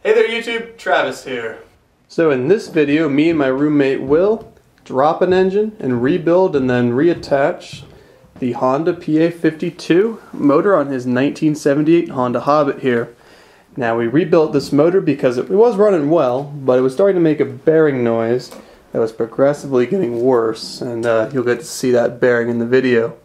Hey there YouTube, Travis here. So in this video, me and my roommate Will drop an engine and rebuild and then reattach the Honda PA50 II motor on his 1978 Honda Hobbit here. Now we rebuilt this motor because it was running well, but it was starting to make a bearing noise that was progressively getting worse, and you'll get to see that bearing in the video.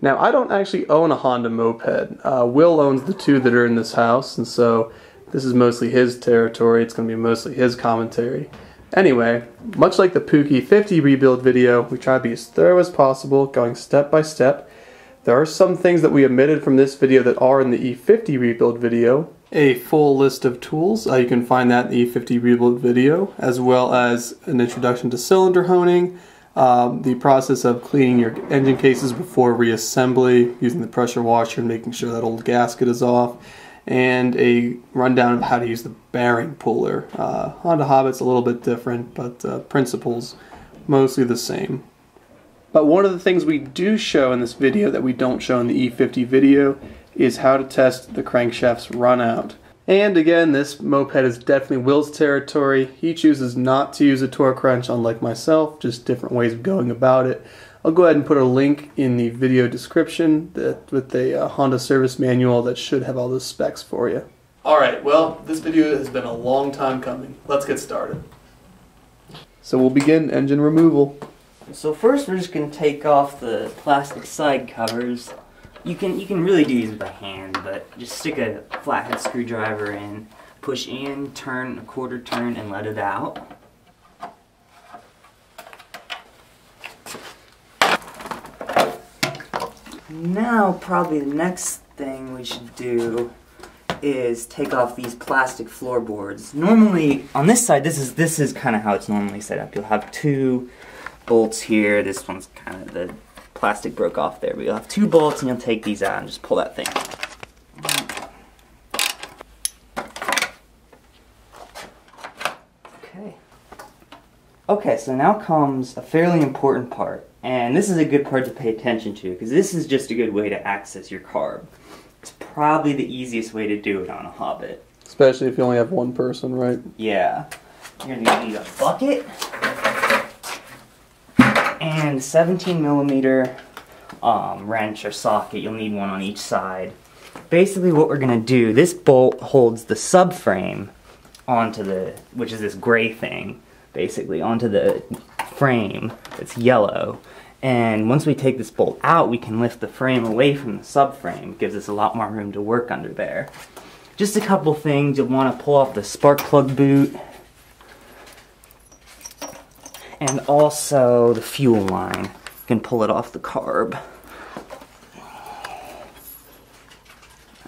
Now I don't actually own a Honda Moped. Will owns the two that are in this house, and so this is mostly his territory. It's going to be mostly his commentary. Anyway, much like the PA50 rebuild video, we try to be as thorough as possible, going step by step. There are some things that we omitted from this video that are in the E50 rebuild video. A full list of tools, you can find that in the E50 rebuild video, as well as an introduction to cylinder honing, the process of cleaning your engine cases before reassembly, using the pressure washer and making sure that old gasket is off, and a rundown of how to use the bearing puller. Honda Hobbit's a little bit different, but principles mostly the same. But one of the things we do show in this video that we don't show in the E50 video is how to test the crankshaft's run out. And again, this moped is definitely Will's territory. He chooses not to use a torque wrench, unlike myself, just different ways of going about it. I'll go ahead and put a link in the video description with the Honda service manual that should have all the specs for you. Alright, well, this video has been a long time coming. Let's get started. So we'll begin engine removal. So first we're just going to take off the plastic side covers. You can really do these by hand, but just stick a flathead screwdriver in, push in, turn a quarter turn, and let it out. Now probably the next thing we should do is take off these plastic floorboards. Normally on this side, this is kind of how it's normally set up. You'll have two bolts here. This one's kind of the plastic broke off there, but you'll have two bolts and you'll take these out and just pull that thing out. Okay, so now comes a fairly important part, and this is a good part to pay attention to because this is just a good way to access your carb. It's probably the easiest way to do it on a Hobbit. Especially if you only have one person, right? Yeah. You're going to need a bucket and 17mm wrench or socket. You'll need one on each side. Basically what we're going to do, this bolt holds the subframe onto the, which is this gray thing, basically, onto the frame that's yellow. And once we take this bolt out, we can lift the frame away from the subframe. It gives us a lot more room to work under there. Just a couple things. You'll want to pull off the spark plug boot. And also the fuel line. You can pull it off the carb.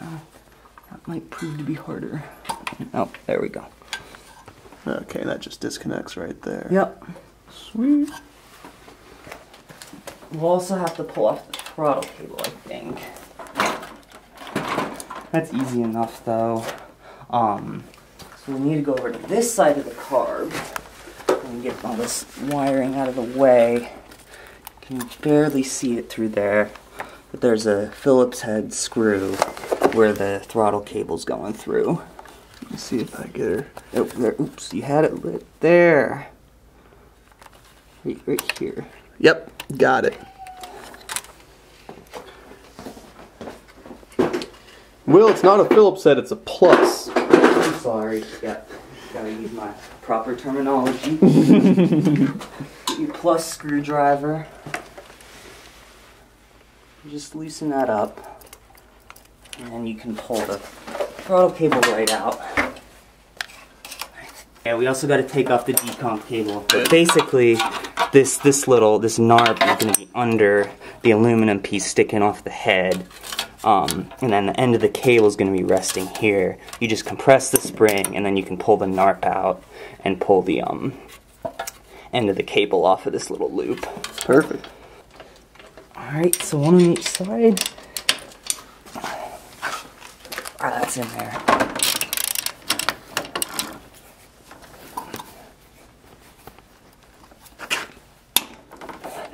That might prove to be harder. Oh, there we go. Okay, that just disconnects right there. Yep. Sweet. We'll also have to pull off the throttle cable, I think. That's easy enough, though. So we need to go over to this side of the carb and get all this wiring out of the way. You can barely see it through there, but there's a Phillips head screw where the throttle cable's going through. Let me see if I get her. Oh, there. Oops, you had it right there. Right here. Yep, got it. Will, it's not a Phillips head, it's a plus. I'm sorry. Yep. Gotta use my proper terminology. Your plus screwdriver. Just loosen that up. And then you can pull the throttle cable right out. Yeah, we also got to take off the decomp cable. But basically, this NARP is going to be under the aluminum piece sticking off the head. And then the end of the cable is going to be resting here. You just compress the spring, and then you can pull the NARP out and pull the end of the cable off of this little loop. Perfect. Alright, so one on each side. That's in there.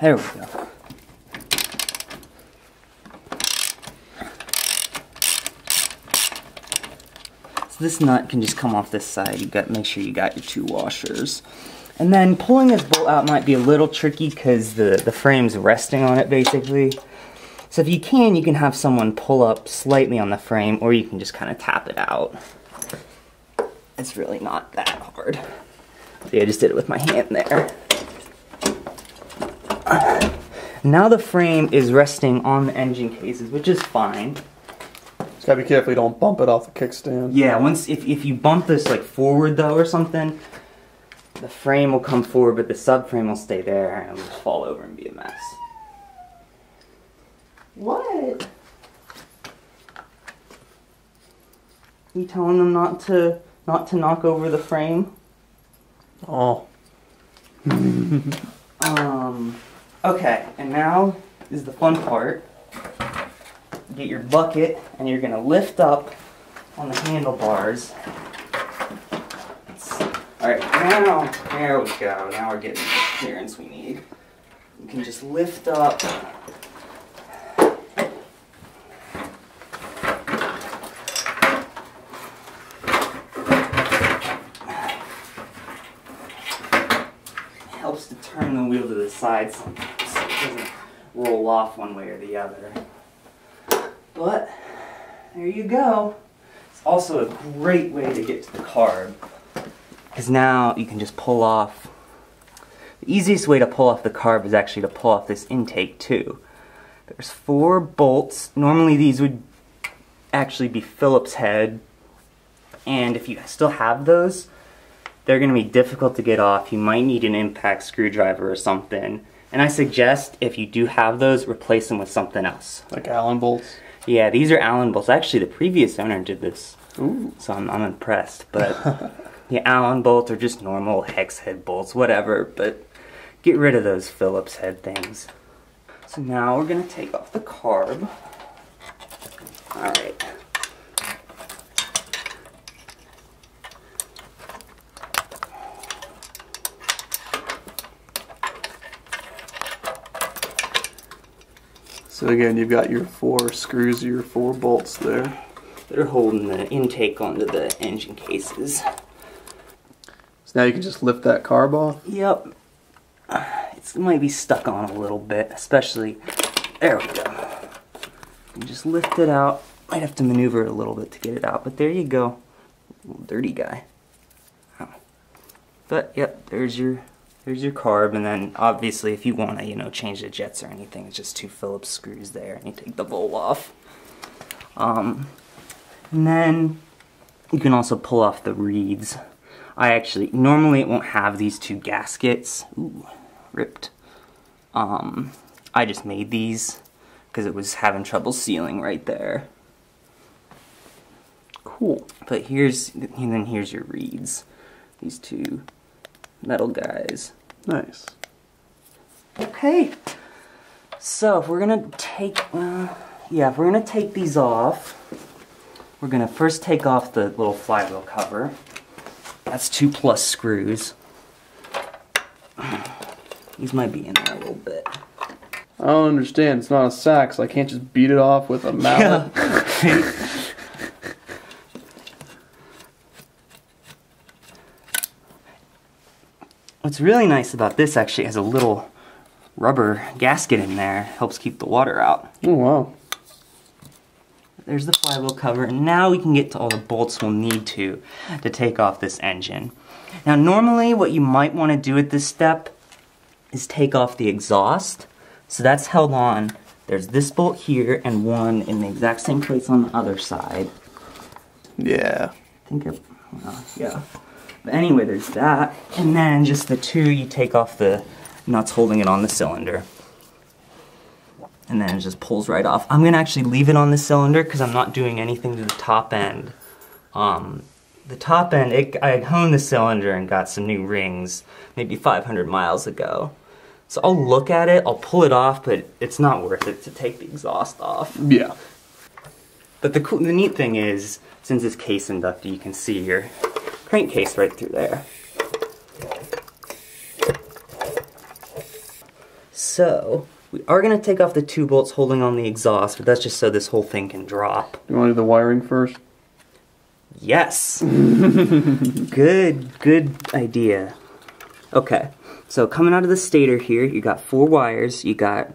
There we go. So this nut can just come off this side. You got to make sure you got your 2 washers. And then pulling this bolt out might be a little tricky because the frame's resting on it basically. So if you can have someone pull up slightly on the frame, or you can just kind of tap it out. It's really not that hard. See, I just did it with my hand there. Now the frame is resting on the engine cases, which is fine. Just gotta be careful you don't bump it off the kickstand. Yeah, if you bump this like forward though or something, the frame will come forward, but the subframe will stay there and it'll just fall over and be a mess. What? You telling them not to knock over the frame? Oh. Okay, and now is the fun part. Get your bucket and you're gonna lift up on the handlebars. Alright, now, there we go. Now we're getting the clearance we need. You can just lift up. Helps to turn the wheel to the side so it doesn't roll off one way or the other. But there you go. It's also a great way to get to the carb, because now you can just pull off. The easiest way to pull off the carb is actually to pull off this intake too. There's 4 bolts. Normally these would actually be Phillips head, and if you still have those, they're going to be difficult to get off. You might need an impact screwdriver or something. And I suggest, if you do have those, replace them with something else. Like Allen bolts? Yeah, these are Allen bolts. Actually, the previous owner did this. Ooh. So I'm impressed. But the Allen bolts are just normal hex head bolts, whatever. But get rid of those Phillips head things. So now we're going to take off the carb. Alright. So again, you've got your 4 screws, your 4 bolts there. That are holding the intake onto the engine cases. So now you can just lift that carb off? Yep. It might be stuck on a little bit, especially, there we go. You just lift it out. Might have to maneuver it a little bit to get it out, but there you go. Little dirty guy. Oh. But yep, there's your carb, and then obviously if you want to, change the jets or anything, it's just 2 Phillips screws there, and you take the bolt off. And then you can also pull off the reeds. Normally it won't have these 2 gaskets. Ooh, ripped. I just made these because it was having trouble sealing right there. Cool. But here's your reeds. These 2 metal guys. Nice. Okay. So if we're gonna take these off, we're gonna first take off the little flywheel cover. That's 2+ screws. These might be in there a little bit. I don't understand. It's not a sack, so I can't just beat it off with a mallet. Yeah. What's really nice about this actually has a little rubber gasket in there. Helps keep the water out. Oh, wow. There's the flywheel cover, and now we can get to all the bolts we'll need to take off this engine. Now normally what you might want to do at this step is take off the exhaust. So that's held on. There's this bolt here and one in the exact same place on the other side. Yeah. Yeah. But anyway, there's that. And then just the 2, you take off the nuts holding it on the cylinder. And then it just pulls right off. I'm going to actually leave it on the cylinder because I'm not doing anything to the top end. The top end, I had honed the cylinder and got some new rings maybe 500 miles ago. So I'll look at it, I'll pull it off, but it's not worth it to take the exhaust off. Yeah. But the neat thing is, since it's case inducted, you can see your crankcase right through there. So, we are going to take off the 2 bolts holding on the exhaust, but that's just so this whole thing can drop. You want to do the wiring first? Yes. Good idea. Okay, so coming out of the stator here, you got 4 wires. You got,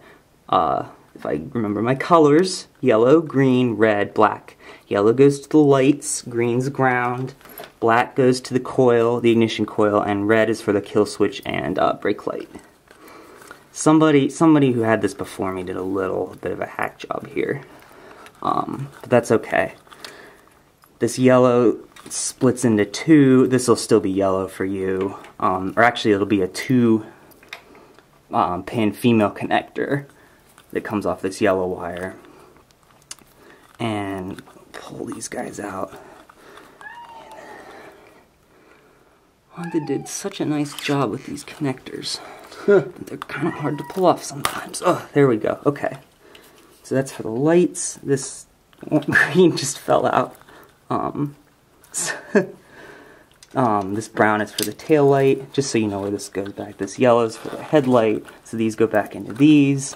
if I remember my colors, yellow, green, red, black. Yellow goes to the lights, green's ground, black goes to the coil, the ignition coil, and red is for the kill switch and brake light. Somebody who had this before me did a little bit of a hack job here, but that's okay. This yellow splits into 2. This will still be yellow for you, or actually it'll be a 2 pin female connector that comes off this yellow wire. And pull these guys out. Honda did such a nice job with these connectors. They're kind of hard to pull off sometimes. Oh, there we go. Okay. So that's for the lights. This green just fell out. This brown is for the tail light, just so you know where this goes back. This yellow is for the headlight, so these go back into these.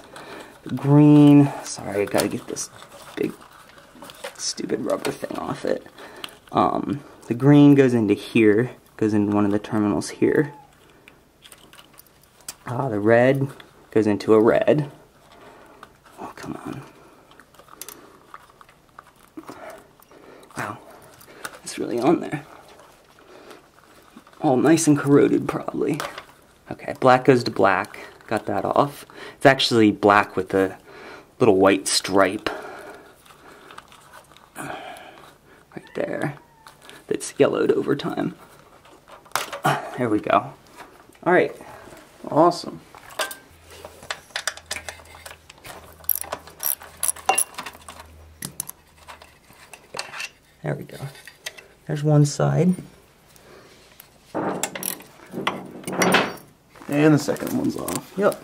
The green, sorry, I gotta get this big stupid rubber thing off it. The green goes into here, goes into one of the terminals here. The red goes into a red. Oh, come on. Wow, it's really on there. All nice and corroded, probably. Okay, black goes to black. Got that off. It's actually black with a little white stripe right there that's yellowed over time. There we go. All right. Awesome. There we go. There's one side. And the second one's off. Yep.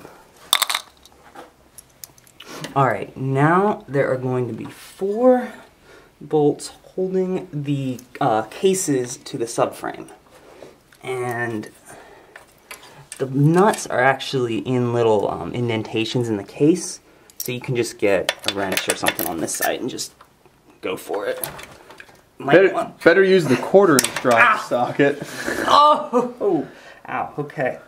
Alright, now there are going to be 4 bolts holding the cases to the subframe. And the nuts are actually in little indentations in the case, so you can just get a wrench or something on this side and just go for it. Better use the 1/4" drop socket. Oh! Ow, okay.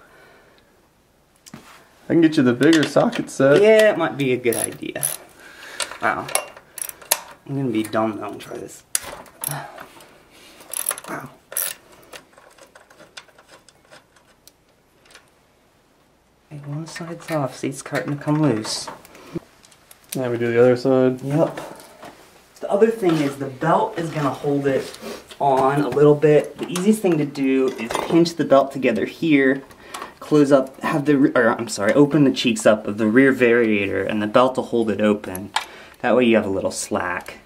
I can get you the bigger socket set. Yeah, it might be a good idea. Wow. I'm gonna be dumb though and try this. Wow. Okay, one side's off. See, it's starting to come loose. Now we do the other side. Yep. The other thing is the belt is gonna hold it on a little bit. The easiest thing to do is pinch the belt together here, close up, open the cheeks up of the rear variator, and the belt will hold it open. That way you have a little slack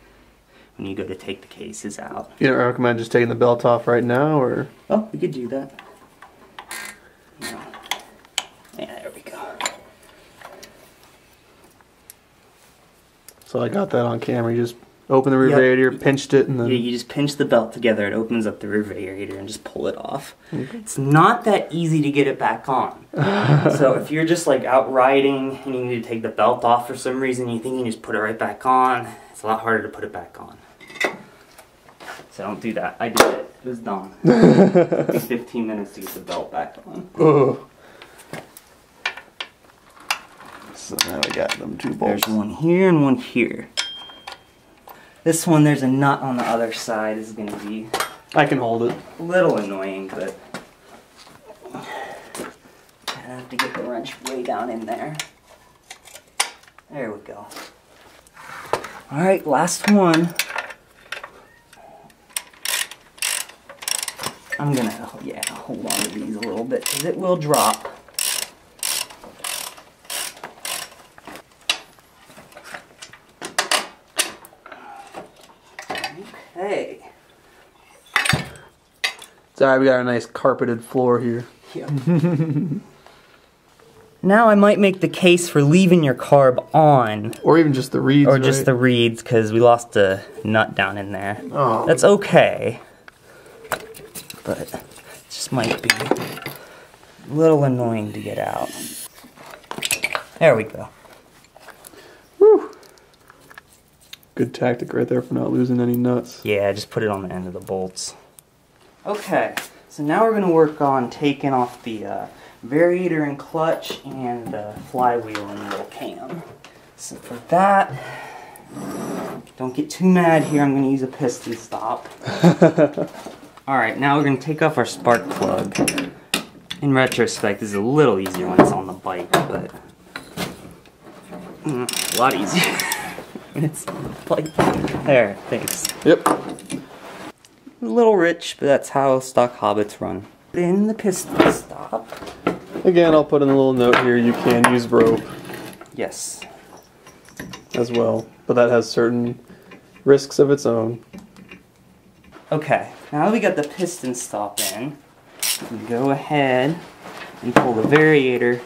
when you go to take the cases out. You don't recommend just taking the belt off right now, or? Oh, we could do that. No. Yeah, there we go. So I got that on camera. You just open the rear radiator, pinched it, and then... Yeah, you just pinch the belt together, it opens up the rear radiator, and just pull it off. Okay. It's not that easy to get it back on. So if you're just like out riding and you need to take the belt off for some reason, you think you can just put it right back on, it's a lot harder to put it back on. So don't do that. I did it. It was dumb. It took me 15 minutes to get the belt back on. Oh. So now we got them 2 bolts. There's one here and one here. This one, there's a nut on the other side. Is going to be... I can hold it. A little annoying, but... I have to get the wrench way down in there. There we go. Alright, last one. I'm going to, hold on to these a little bit, because it will drop. Okay. It's alright, we got a nice carpeted floor here. Yep. Now I might make the case for leaving your carb on. Or even just the reeds, Or just the reeds, because we lost a nut down in there. Oh. That's okay. But it just might be a little annoying to get out. There we go. Woo. Good tactic right there for not losing any nuts. Yeah, just put it on the end of the bolts. Okay, so now we're going to work on taking off the variator and clutch and the flywheel and the little cam. So for that, don't get too mad here, I'm going to use a piston stop. Alright, now we're going to take off our spark plug. In retrospect, this is a little easier when it's on the bike, but a lot easier when it's on the bike. There, thanks. Yep. A little rich, but that's how stock Hobbits run. In the piston stop. Again, I'll put in a little note here, you can use rope. Yes. As well, but that has certain risks of its own. Okay, now that we got the piston stop in, we go ahead and pull the variator.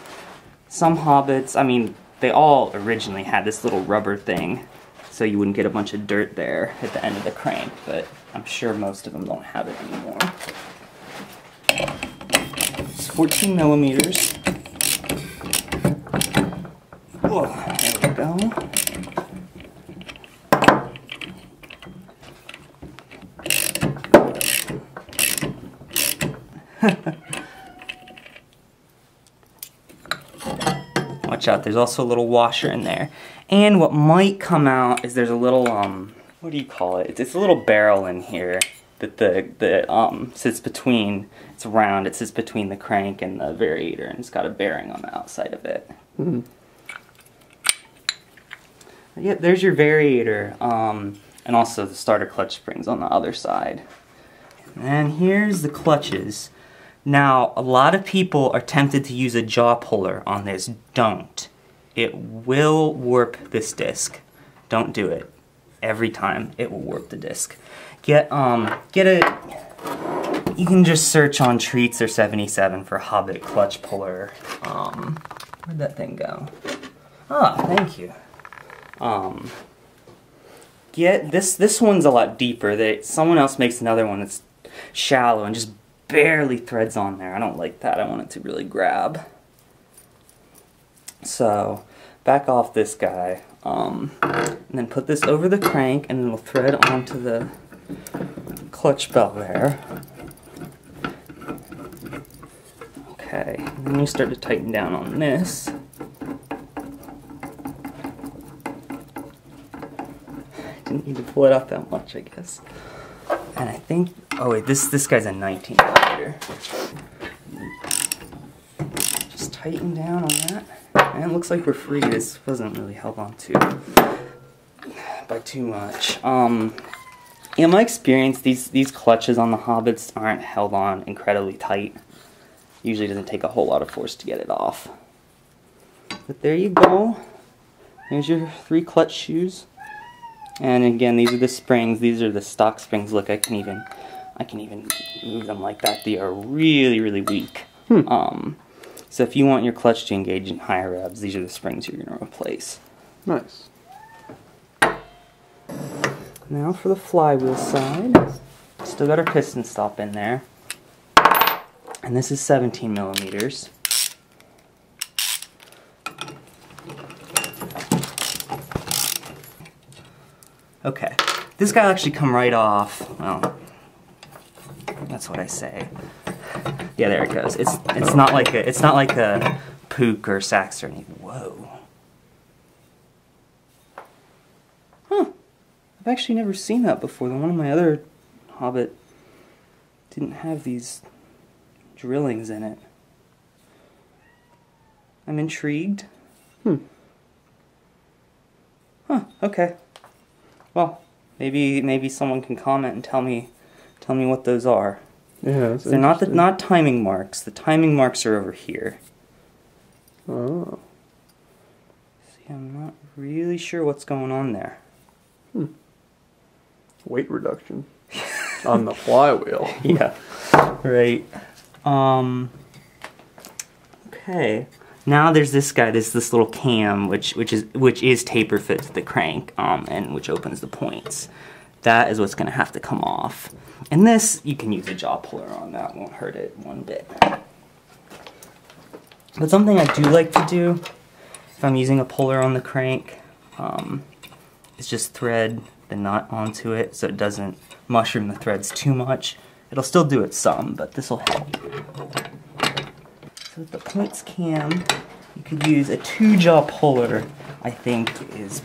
Some Hobbits, I mean, they all originally had this little rubber thing, so you wouldn't get a bunch of dirt there at the end of the crank, but I'm sure most of them don't have it anymore. It's 14 millimeters. Whoa, there we go. Watch out, there's also a little washer in there. And what might come out is there's a little, what do you call it? It's a little barrel in here that sits between, it's round, it sits between the crank and the variator, and it's got a bearing on the outside of it. Mm-hmm. Yep, there's your variator, and also the starter clutch springs on the other side. And here's the clutches. Now, a lot of people are tempted to use a jaw puller on this. Don't. It will warp this disc. Don't do it. Every time, it will warp the disc. You can just search on Treats or 77 for Hobbit clutch puller. Where'd that thing go? Ah, thank you. This one's a lot deeper. Someone else makes another one that's shallow and just barely threads on there. I don't like that. I want it to really grab. So, back off this guy, and then put this over the crank, and it'll thread onto the clutch bell there. Okay, and then you start to tighten down on this. Didn't need to pull it up that much, I guess. And I think, oh wait, this guy's a 19 millimeter. Just tighten down on that. And it looks like we're free. This wasn't really held on to by too much. In my experience, these clutches on the Hobbits aren't held on incredibly tight. Usually doesn't take a whole lot of force to get it off. But there you go. There's your 3 clutch shoes. And again, these are the springs. These are the stock springs. Look, I can even move them like that. They are really, really weak. So if you want your clutch to engage in higher revs, these are the springs you're going to replace. Nice. Now for the flywheel side. Still got our piston stop in there. And this is 17 millimeters. Okay, this guy will actually come right off. Well, that's what I say. Yeah, there it goes. It's not like a Pook or Sax or anything. Whoa. Huh. I've actually never seen that before. One of my other Hobbit didn't have these drillings in it. I'm intrigued. Huh, okay. Well, maybe someone can comment and tell me what those are. Yeah, that's they're not timing marks. The timing marks are over here. Oh. See, I'm not really sure what's going on there. Weight reduction on the flywheel. Yeah. Right. Okay. Now there's this guy, this little cam, which is taper fit to the crank, and which opens the points. That is what's going to have to come off. And this, you can use a jaw puller on. That won't hurt it one bit. But something I do like to do, if I'm using a puller on the crank, is just thread the nut onto it so it doesn't mushroom the threads too much. It'll still do it some, but this will help. So with the points cam, you could use a 2-jaw puller, I think is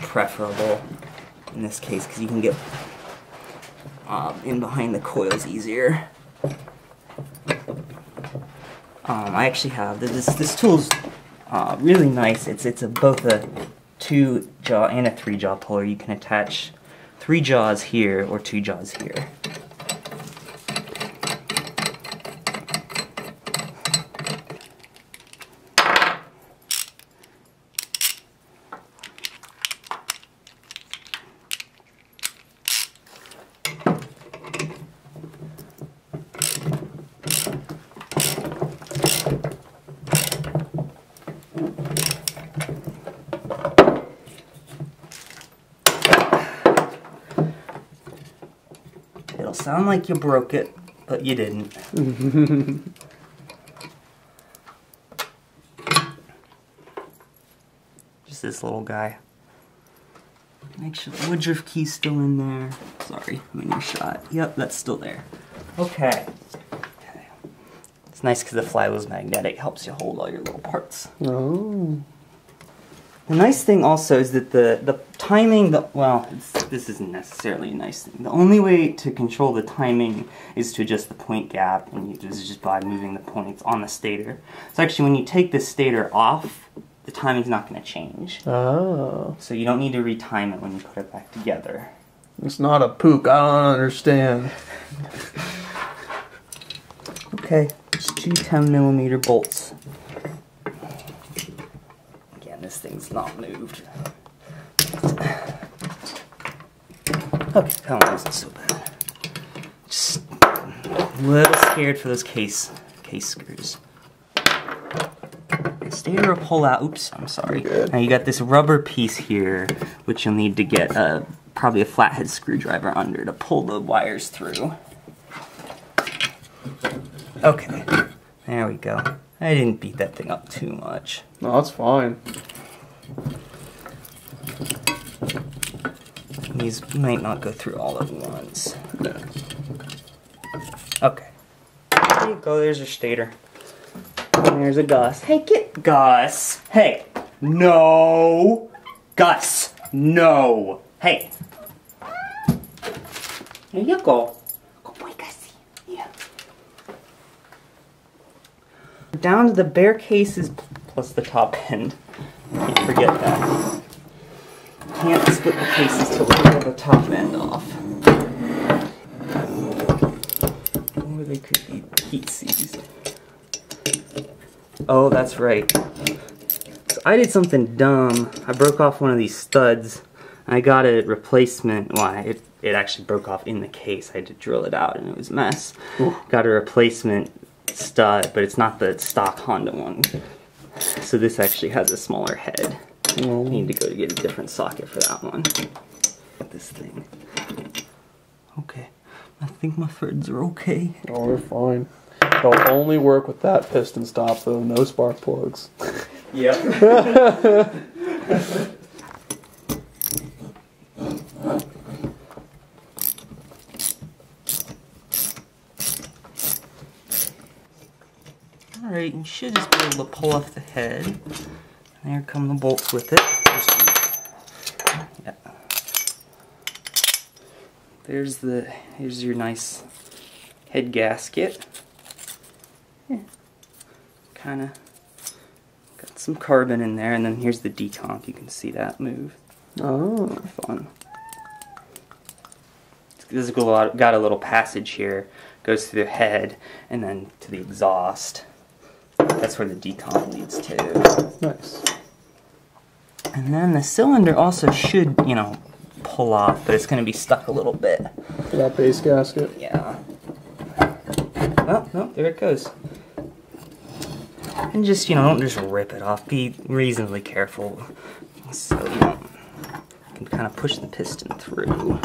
preferable in this case, because you can get in behind the coils easier. I actually have this tool's really nice. It's both a 2-jaw and a 3-jaw puller. You can attach 3 jaws here or 2 jaws here. It'll sound like you broke it, but you didn't. Just this little guy. Make sure the woodruff key's still in there. Sorry, I'm in your shot. Yep, that's still there. Okay. It's nice because the flywheel's magnetic. Helps you hold all your little parts. Oh. The nice thing also is that the timing, this isn't necessarily a nice thing. The only way to control the timing is to adjust the point gap, and this is just by moving the points on the stator. So actually when you take the stator off, the timing's not going to change. Oh. So you don't need to retime it when you put it back together. It's not a pook, I don't understand. Okay, just 2 10mm bolts. This thing's not moved. Okay, that one wasn't so bad. Just a little scared for those case screws. The stator will pull out. Oops, I'm sorry. Now you got this rubber piece here, which you'll need to get probably a flathead screwdriver under to pull the wires through. Okay, there we go. I didn't beat that thing up too much. No, that's fine. These might not go through all at once. No. Okay. There you go, there's your stator. And there's a Gus. Hey, get Gus! Hey! No! Gus! No! Hey! There you go. Good boy, Gussie. Yeah. Down to the bare cases plus the top end. Can't forget that. Can't split the cases till we get the top end off. Or they could be heat seized. Oh, that's right. So I did something dumb. I broke off one of these studs. I got a replacement. Well, it actually broke off in the case. I had to drill it out and it was a mess. Ooh. Got a replacement stud, but it's not the stock Honda one. So this actually has a smaller head. I need to go get a different socket for that one. This thing. Okay. I think my threads are okay. Oh, they're fine. They'll only work with that piston stop though, no spark plugs. Yep. Alright, you should just be able to pull off the head. There come the bolts with it. Yeah. Here's your nice head gasket. Yeah. Kinda got some carbon in there, and then here's the deconk. You can see that move. Oh. Fun. This has got a little passage here. Goes through the head, and then to the exhaust. That's where the deconk leads to. Nice. And then the cylinder also should, pull off, but it's going to be stuck a little bit. For that base gasket? Yeah. Oh, no, there it goes. And just, don't just rip it off. Be reasonably careful so you can kind of push the piston through.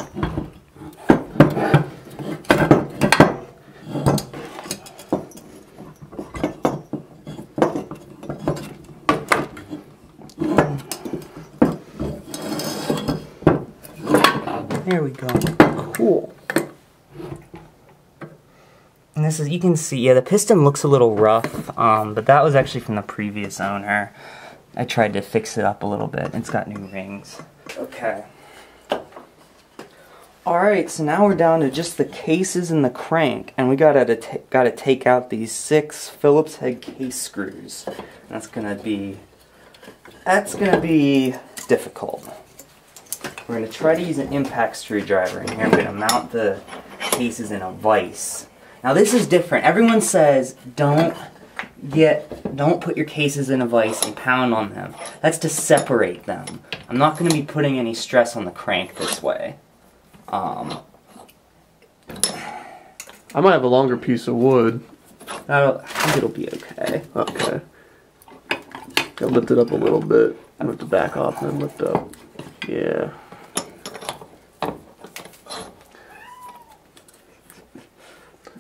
we go. Cool. And this is, you can see, yeah, the piston looks a little rough, but that was actually from the previous owner. I tried to fix it up a little bit. It's got new rings. Okay. Alright, so now we're down to just the cases and the crank, and we gotta take out these 6 Phillips head case screws. That's gonna be difficult. We're gonna try to use an impact screwdriver in here. I'm gonna mount the cases in a vise. Now this is different. Everyone says don't put your cases in a vise and pound on them. That's to separate them. I'm not gonna be putting any stress on the crank this way. I might have a longer piece of wood. I think it'll be okay. Okay. Gotta lift it up a little bit. I have to back off and then lift up. Yeah.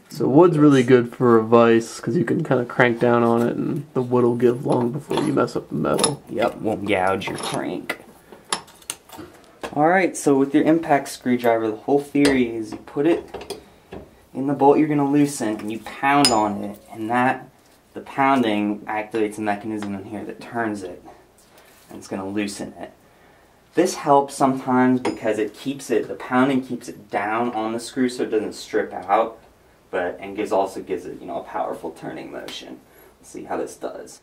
So wood's really good for a vise because you can kind of crank down on it and the wood will give long before you mess up the metal. Yep, won't gouge your crank. Alright, so with your impact screwdriver, the whole theory is you put it in the bolt you're going to loosen and you pound on it, and the pounding activates a mechanism in here that turns it, and it's going to loosen it. This helps sometimes because the pounding keeps it down on the screw so it doesn't strip out, and also gives it, a powerful turning motion. Let's see how this does.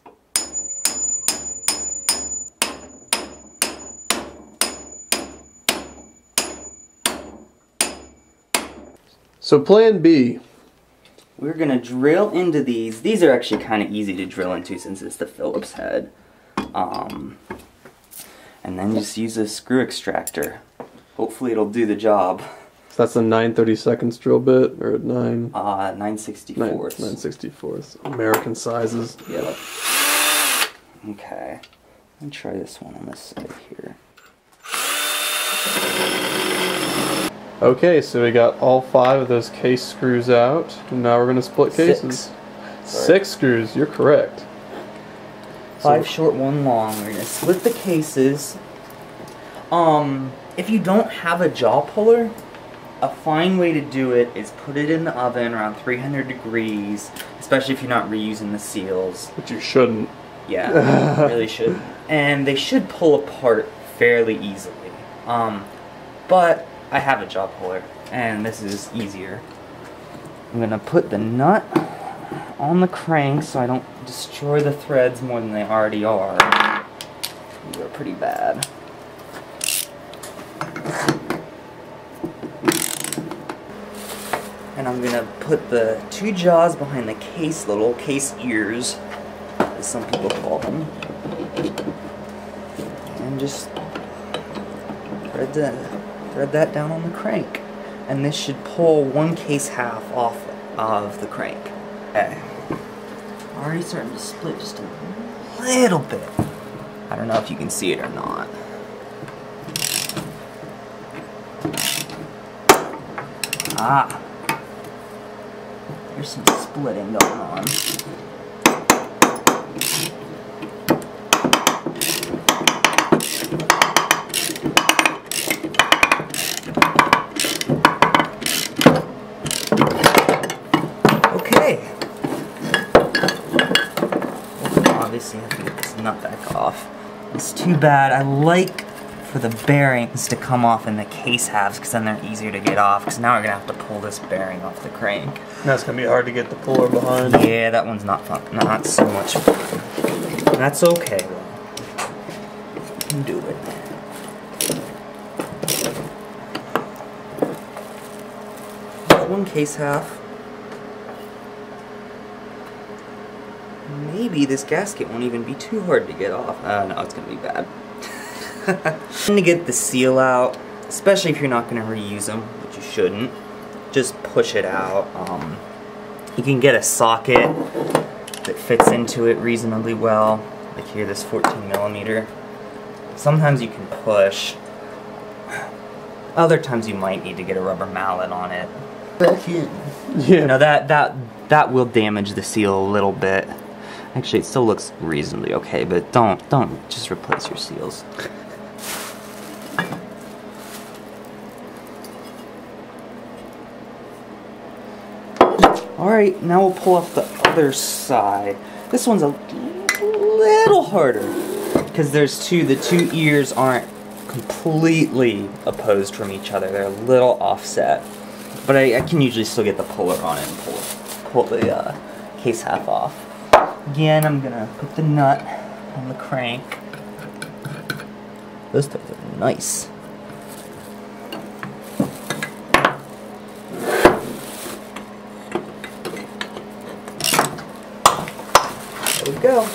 So plan B. We're going to drill into these. These are actually kind of easy to drill into since it's the Phillips head. And then just use a screw extractor. Hopefully it'll do the job. So that's a 9/32 drill bit, or a 9? 9/64. 9/64. American sizes. Yep. Okay. Let me try this one on this side here. Okay, so we got all 5 of those case screws out. And now we're going to split cases. 6 screws, you're correct. 5 short, 1 long. We're going to split the cases. If you don't have a jaw puller, a fine way to do it is put it in the oven around 300 degrees, especially if you're not reusing the seals. But you shouldn't. Yeah, really should. And they should pull apart fairly easily. But I have a jaw puller, and this is easier. I'm going to put the nut on the crank so I don't destroy the threads more than they already are. These are pretty bad. And I'm going to put the 2 jaws behind the case, the little case ears, as some people call them. And just thread that down on the crank. And this should pull 1 case half off of the crank. Okay. Already starting to split just a little bit. I don't know if you can see it or not. Ah. There's some splitting going on. Okay. Obviously, I have to get this nut back off. It's too bad. I like for the bearings to come off in the case halves because then they're easier to get off, because now we're going to have to pull this bearing off the crank. That's going to be hard to get the puller behind. Yeah, that one's not fun. Not so much fun. That's okay, though. You can do it. Got 1 case half. Maybe this gasket won't even be too hard to get off. No, it's going to be bad. To get the seal out, especially if you're not going to reuse them, which you shouldn't, just push it out. You can get a socket that fits into it reasonably well, like here, this 14mm. Sometimes you can push. Other times you might need to get a rubber mallet on it. Back in. Yeah. Now that will damage the seal a little bit. Actually, it still looks reasonably okay, but don't just replace your seals. Alright, now we'll pull up the other side. This one's a little harder because the two ears aren't completely opposed from each other. They're a little offset. But I can usually still get the puller on it and pull the case half off. Again, I'm gonna put the nut on the crank. Those things are nice. There we go.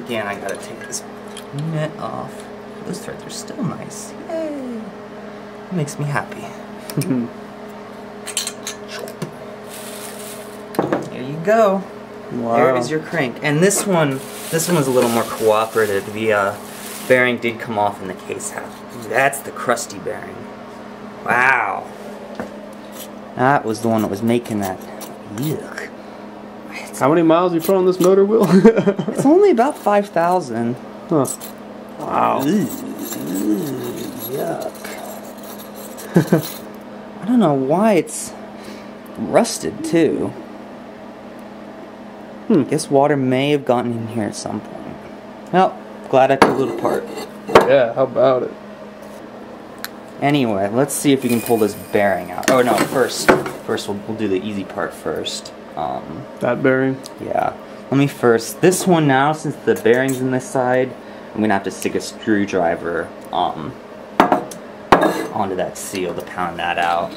Again, I gotta take this net off. Those threads are still nice. Yay! It makes me happy. There you go. Wow. There is your crank. And this one was a little more cooperative. The bearing did come off in the case half. Ooh, that's the crusty bearing. Wow. That was the one that was making that. Yuck. How many miles you put on this motor, Will? It's only about 5,000. Huh. Wow. Yuck. I don't know why it's rusted too. I guess water may have gotten in here at some point. Well, glad I pulled it apart. Yeah, how about it? Anyway, let's see if we can pull this bearing out. Oh no, first we'll do the easy part first. That bearing? Yeah. Let me first, this one now, since the bearing's in this side, I'm gonna have to stick a screwdriver onto that seal to pound that out.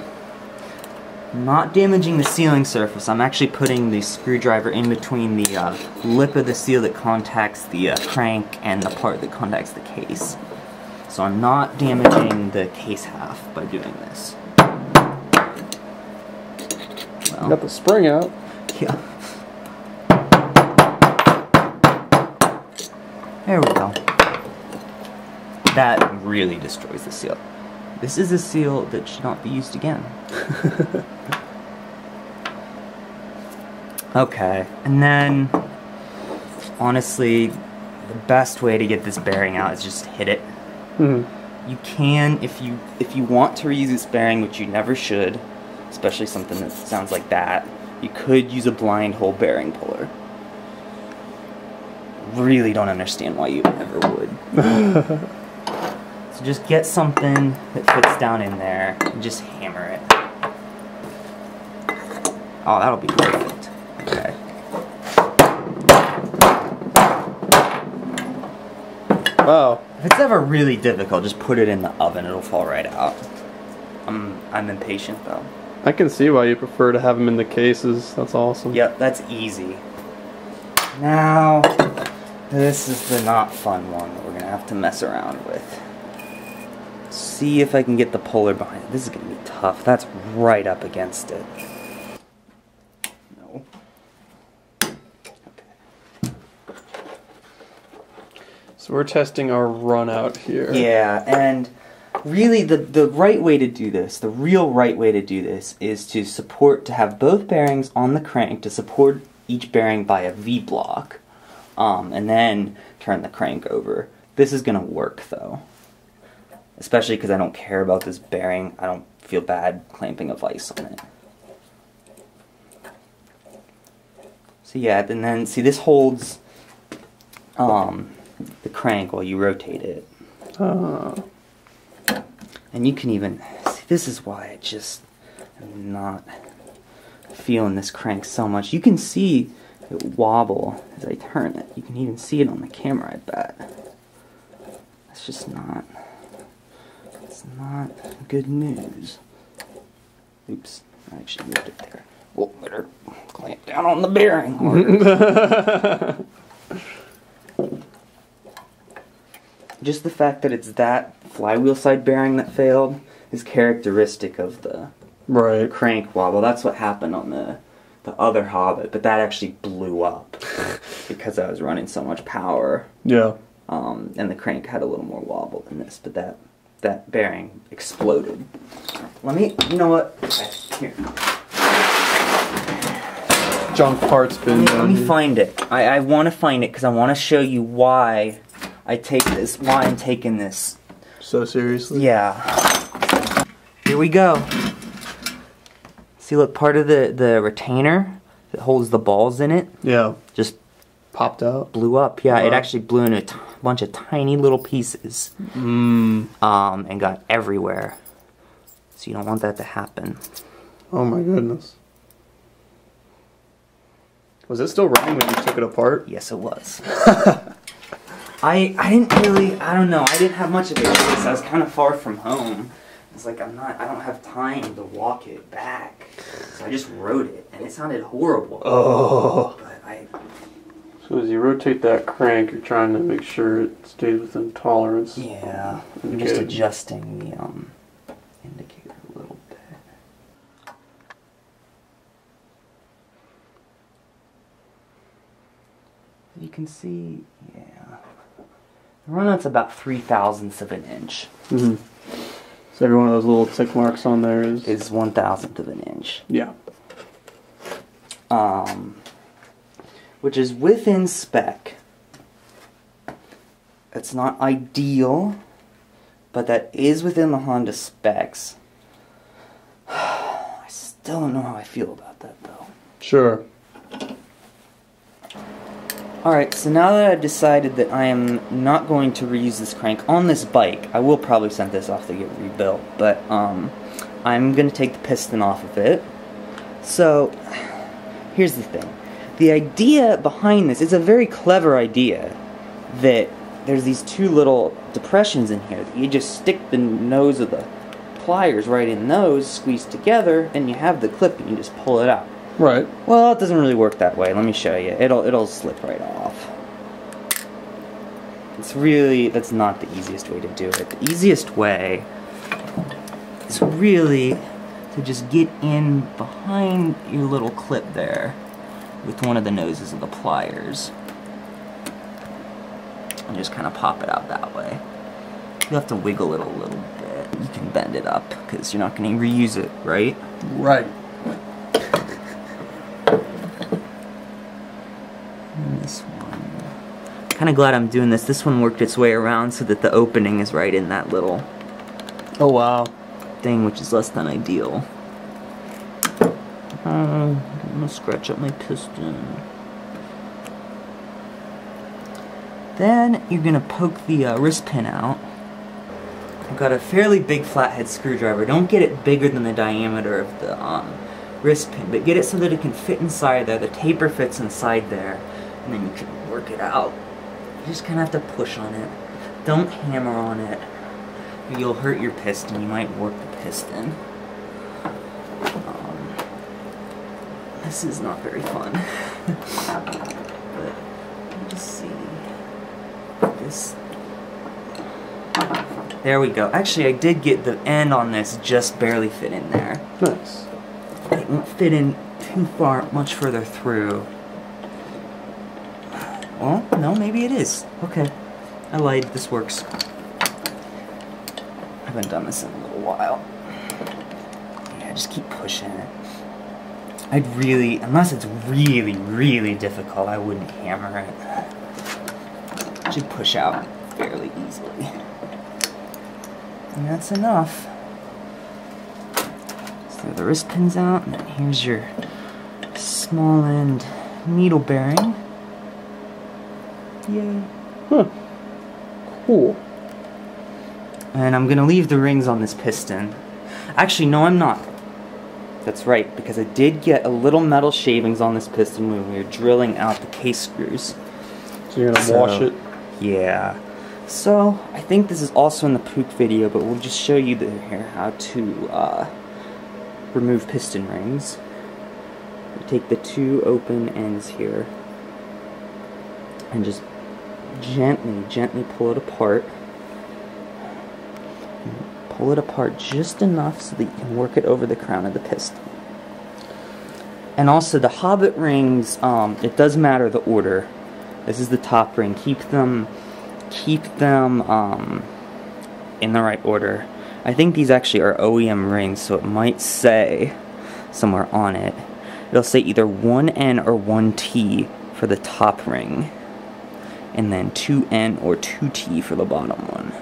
I'm not damaging the sealing surface. I'm actually putting the screwdriver in between the lip of the seal that contacts the crank and the part that contacts the case. So I'm not damaging the case half by doing this. Well, got the spring out. Yeah. There we go. That really destroys the seal. This is a seal that should not be used again. Okay, and then honestly, the best way to get this bearing out is just hit it. You can, if you want to reuse this bearing, which you never should, especially something that sounds like that, you could use a blind hole bearing puller. Really don't understand why you ever would. So just get something that fits down in there and just hammer it. Oh, that'll be perfect. Okay. Wow. If it's ever really difficult, just put it in the oven. It'll fall right out. I'm impatient though. I can see why you prefer to have them in the cases. That's awesome. Yep, that's easy. Now, this is the not fun one that we're gonna have to mess around with. See if I can get the puller behind it. This is gonna be tough. That's right up against it. No. Okay. So we're testing our run out here. Yeah, and really the right way to do this, the real right way to do this, is to have both bearings on the crank to support each bearing by a V-block, and then turn the crank over. This is gonna work though. Especially because I don't care about this bearing. I don't feel bad clamping a vise on it. So yeah, and then see this holds the crank while you rotate it. And you can even see, this is why I just am not feeling this crank so much. You can see it wobble as I turn it. You can even see it on the camera, I bet. That's just not... It's not good news. Oops, I actually moved it there. Well, better clamp down on the bearing harder. Just the fact that it's that flywheel side bearing that failed is characteristic of the crank wobble. That's what happened on the other Hobbit, but that actually blew up. because I was running so much power. Yeah. And the crank had a little more wobble than this, but that bearing exploded. Let me, you know what? Okay, here. Junk parts bin. Let me find it. I want to find it because I want to show you why I take this, why I'm taking this so seriously. Yeah. Here we go. See, look, part of the retainer that holds the balls in it. Yeah. Just popped out. Blew up. Yeah, it actually blew in a bunch of tiny little pieces. And got everywhere. So you don't want that to happen. Oh my goodness. Was it still running when you took it apart? Yes, it was. I didn't really, I don't know, I didn't have much of a choice. I was kind of far from home. It's like I don't have time to walk it back. So I just rode it, and it sounded horrible. Oh. But so as you rotate that crank, you're trying to make sure it stays within tolerance. Yeah, I'm just adjusting the indicator a little bit. You can see, yeah. The runout's about 3/1000ths of an inch. Mm-hmm. So every one of those little tick marks on there is 1/1000th of an inch. Yeah. Which is within spec. It's not ideal, but that is within the Honda specs. I still don't know how I feel about that though. Sure. Alright, so now that I've decided that I am not going to reuse this crank on this bike, I will probably send this off to get rebuilt, but I'm going to take the piston off of it. So, here's the thing. The idea behind this is a very clever idea, that there's these two little depressions in here. You just stick the nose of the pliers right in those, squeeze together, and you have the clip and you just pull it out. Right. Well, it doesn't really work that way. Let me show you. It'll slip right off. That's not the easiest way to do it. The easiest way is really to just get in behind your little clip there with one of the noses of the pliers and just kind of pop it out that way. You have to wiggle it a little bit. You can bend it up because you're not going to reuse it, right? Right. This one. Kind of glad I'm doing this. This one worked its way around so that the opening is right in that little thing, which is less than ideal. I'm gonna scratch up my piston. Then you're gonna poke the wrist pin out. I've got a fairly big flathead screwdriver. Don't get it bigger than the diameter of the wrist pin, but get it so that it can fit inside there. The taper fits inside there. And then you can work it out. You just kind of have to push on it. Don't hammer on it. You'll hurt your piston. You might warp the piston. This is not very fun. But let me just see. This. There we go. Actually, I did get the end on this just barely fit in there. Nice. It won't fit in too far, much further through. Well, no, maybe it is. Okay. I lied. This works. I haven't done this in a little while. Yeah, just keep pushing it. I'd really, unless it's really, really difficult, I wouldn't hammer it. It should push out fairly easily. And that's enough. So the wrist pin's out, and then here's your small end needle bearing. Yay. Huh. Cool. And I'm gonna leave the rings on this piston. Actually, no, I'm not. That's right, because I did get a little metal shavings on this piston when we were drilling out the case screws. So you're gonna wash it? Yeah. So, I think this is also in the Pook video, but we'll just show you here how to remove piston rings. You take the two open ends here and just gently pull it apart. Pull it apart just enough so that you can work it over the crown of the piston. And also the Hobbit rings, it does matter the order. This is the top ring. Keep them in the right order. I think these actually are OEM rings, so it might say somewhere on it. It'll say either 1N or 1T for the top ring, and then 2N or 2T for the bottom one.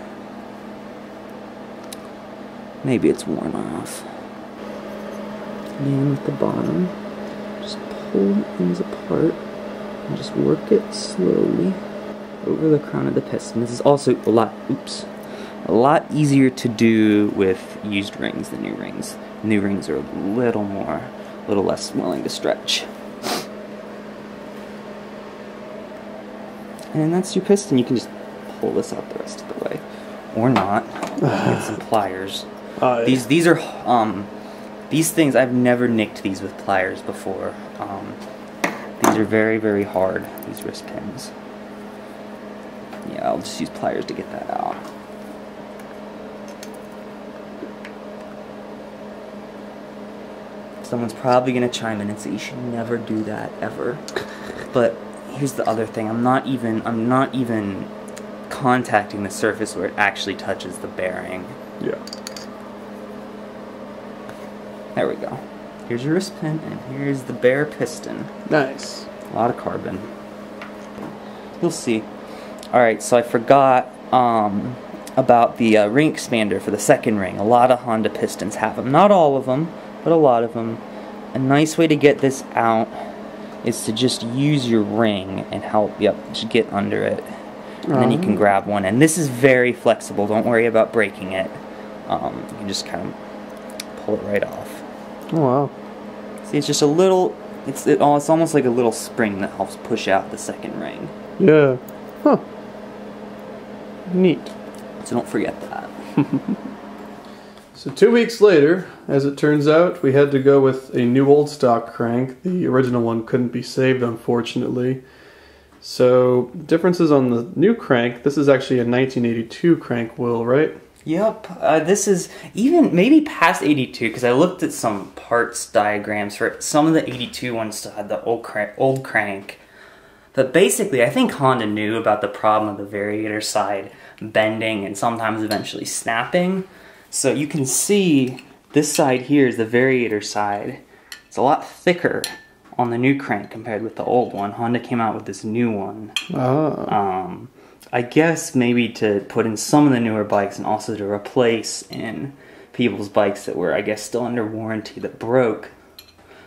Maybe it's worn off. And with the bottom, just pull the ends apart and just work it slowly over the crown of the piston. This is also a lot easier to do with used rings than new rings. New rings are a little less willing to stretch. And that's your piston. You can just pull this out the rest of the way, or not. Get some pliers. These are these things, I've never nicked these with pliers before. These are very, very hard, these wrist pins. Yeah, I'll just use pliers to get that out. Someone's probably gonna chime in and say you should never do that ever. But here's the other thing, I'm not even contacting the surface where it actually touches the bearing. Yeah. There we go. Here's your wrist pin, and here's the bare piston. Nice. A lot of carbon. You'll see. Alright, so I forgot about the ring expander for the second ring. A lot of Honda pistons have them. Not all of them, but a lot of them. A nice way to get this out is to just use your ring and help, just get under it. And then you can grab one. And this is very flexible. Don't worry about breaking it. You can just kind of pull it right off. Oh, wow. See, it's just a little, it's almost like a little spring that helps push out the second ring. Yeah. Huh. Neat. So don't forget that. So 2 weeks later, as it turns out, we had to go with a new old stock crank. The original one couldn't be saved, unfortunately. So, differences on the new crank. This is actually a 1982 crank wheel, right? Yep, this is even maybe past 82, because I looked at some parts diagrams for some of the 82 ones still had the old crank. But basically, I think Honda knew about the problem of the variator side bending and sometimes eventually snapping. So you can see this side here is the variator side. It's a lot thicker on the new crank compared with the old one. Honda came out with this new one. Oh. I guess maybe to put in some of the newer bikes and also to replace in people's bikes that were, I guess, still under warranty that broke.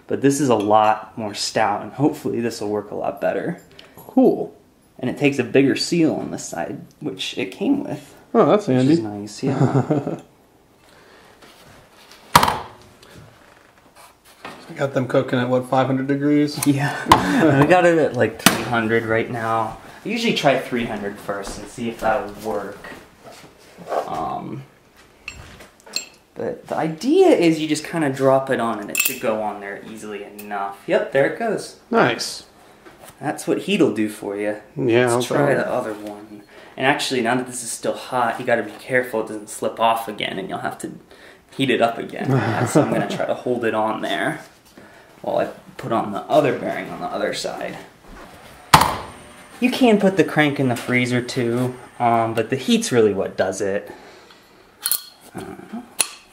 But this is a lot more stout, and hopefully this will work a lot better. Cool. And it takes a bigger seal on this side, which it came with. Oh, that's handy. Which is nice, yeah. I got them cooking at, what, 500 degrees? Yeah. I got it at like 300 right now. I usually try 300 first and see if that would work. But the idea is you just kind of drop it on and it should go on there easily enough. Yep, there it goes. Nice. That's what heat'll do for you. Yeah, Let's try the other one. And actually, now that this is still hot, you gotta be careful it doesn't slip off again and you'll have to heat it up again. So I'm gonna try to hold it on there while I put on the other bearing on the other side. You can put the crank in the freezer too, but the heat's really what does it.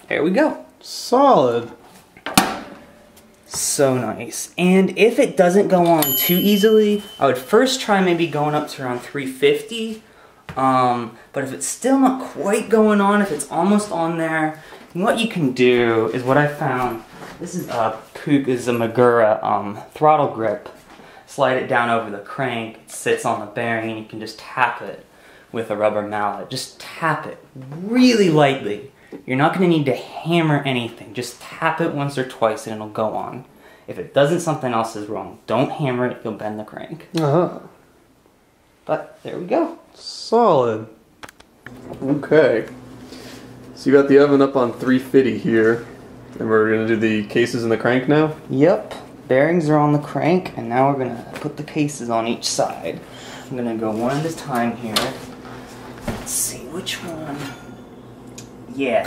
There we go. Solid. So nice. And if it doesn't go on too easily, I would first try maybe going up to around 350. But if it's still not quite going on, if it's almost on there, what you can do is what I found. This is a Magura throttle grip. Slide it down over the crank, it sits on the bearing, and you can just tap it with a rubber mallet. Just tap it really lightly. You're not going to need to hammer anything. Just tap it once or twice and it'll go on. If it doesn't, something else is wrong. Don't hammer it, you'll bend the crank. But there we go. Solid. Okay. So you got the oven up on 350 here. And we're going to do the cases and the crank now? Yep. Bearings are on the crank, and now we're going to put the cases on each side. I'm going to go one at a time here. Let's see which one. Yeah,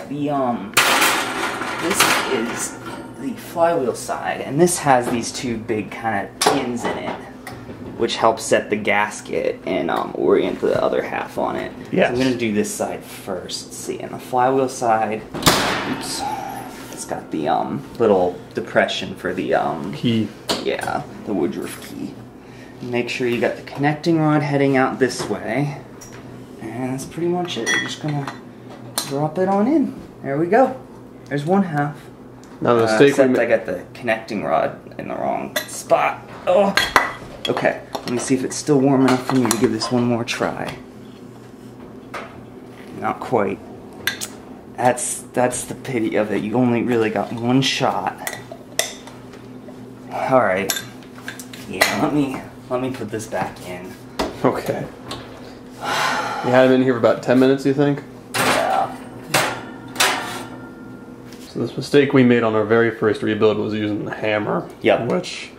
this is the flywheel side, and this has these two big kind of pins in it. which helps set the gasket and orient the other half on it. Yes. So I'm going to do this side first. Let's see, on the flywheel side, oops, it's got the little depression for the key. Yeah, the Woodruff key. Make sure you got the connecting rod heading out this way. And that's pretty much it. We're just going to drop it on in. There we go. There's one half. Now the mistake except I got the connecting rod in the wrong spot. Oh. Okay, let me see if it's still warm enough for me to give this one more try. Not quite. That's the pity of it. You only really got one shot. All right. Yeah, let me put this back in. Okay. You had him in here for about 10 minutes, you think? Yeah. So this mistake we made on our very first rebuild was using the hammer. Yep. Which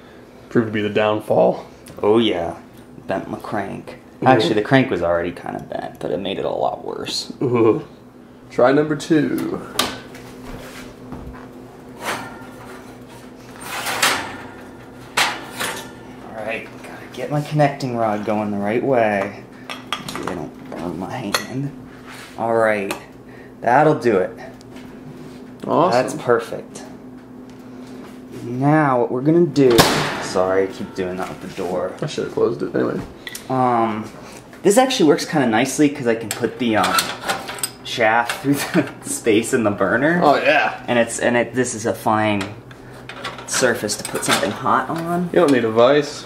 proved to be the downfall. Oh yeah. Bent my crank. Actually, the crank was already kind of bent, but it made it a lot worse. Ooh. Try number 2. Alright, gotta get my connecting rod going the right way. Maybe I don't burn my hand. Alright, that'll do it. Awesome. That's perfect. Now, what we're gonna do... Sorry, I keep doing that with the door. I should have closed it anyway. This actually works kind of nicely because I can put the shaft through the space in the burner. Oh yeah. And this is a fine surface to put something hot on. You don't need a vise.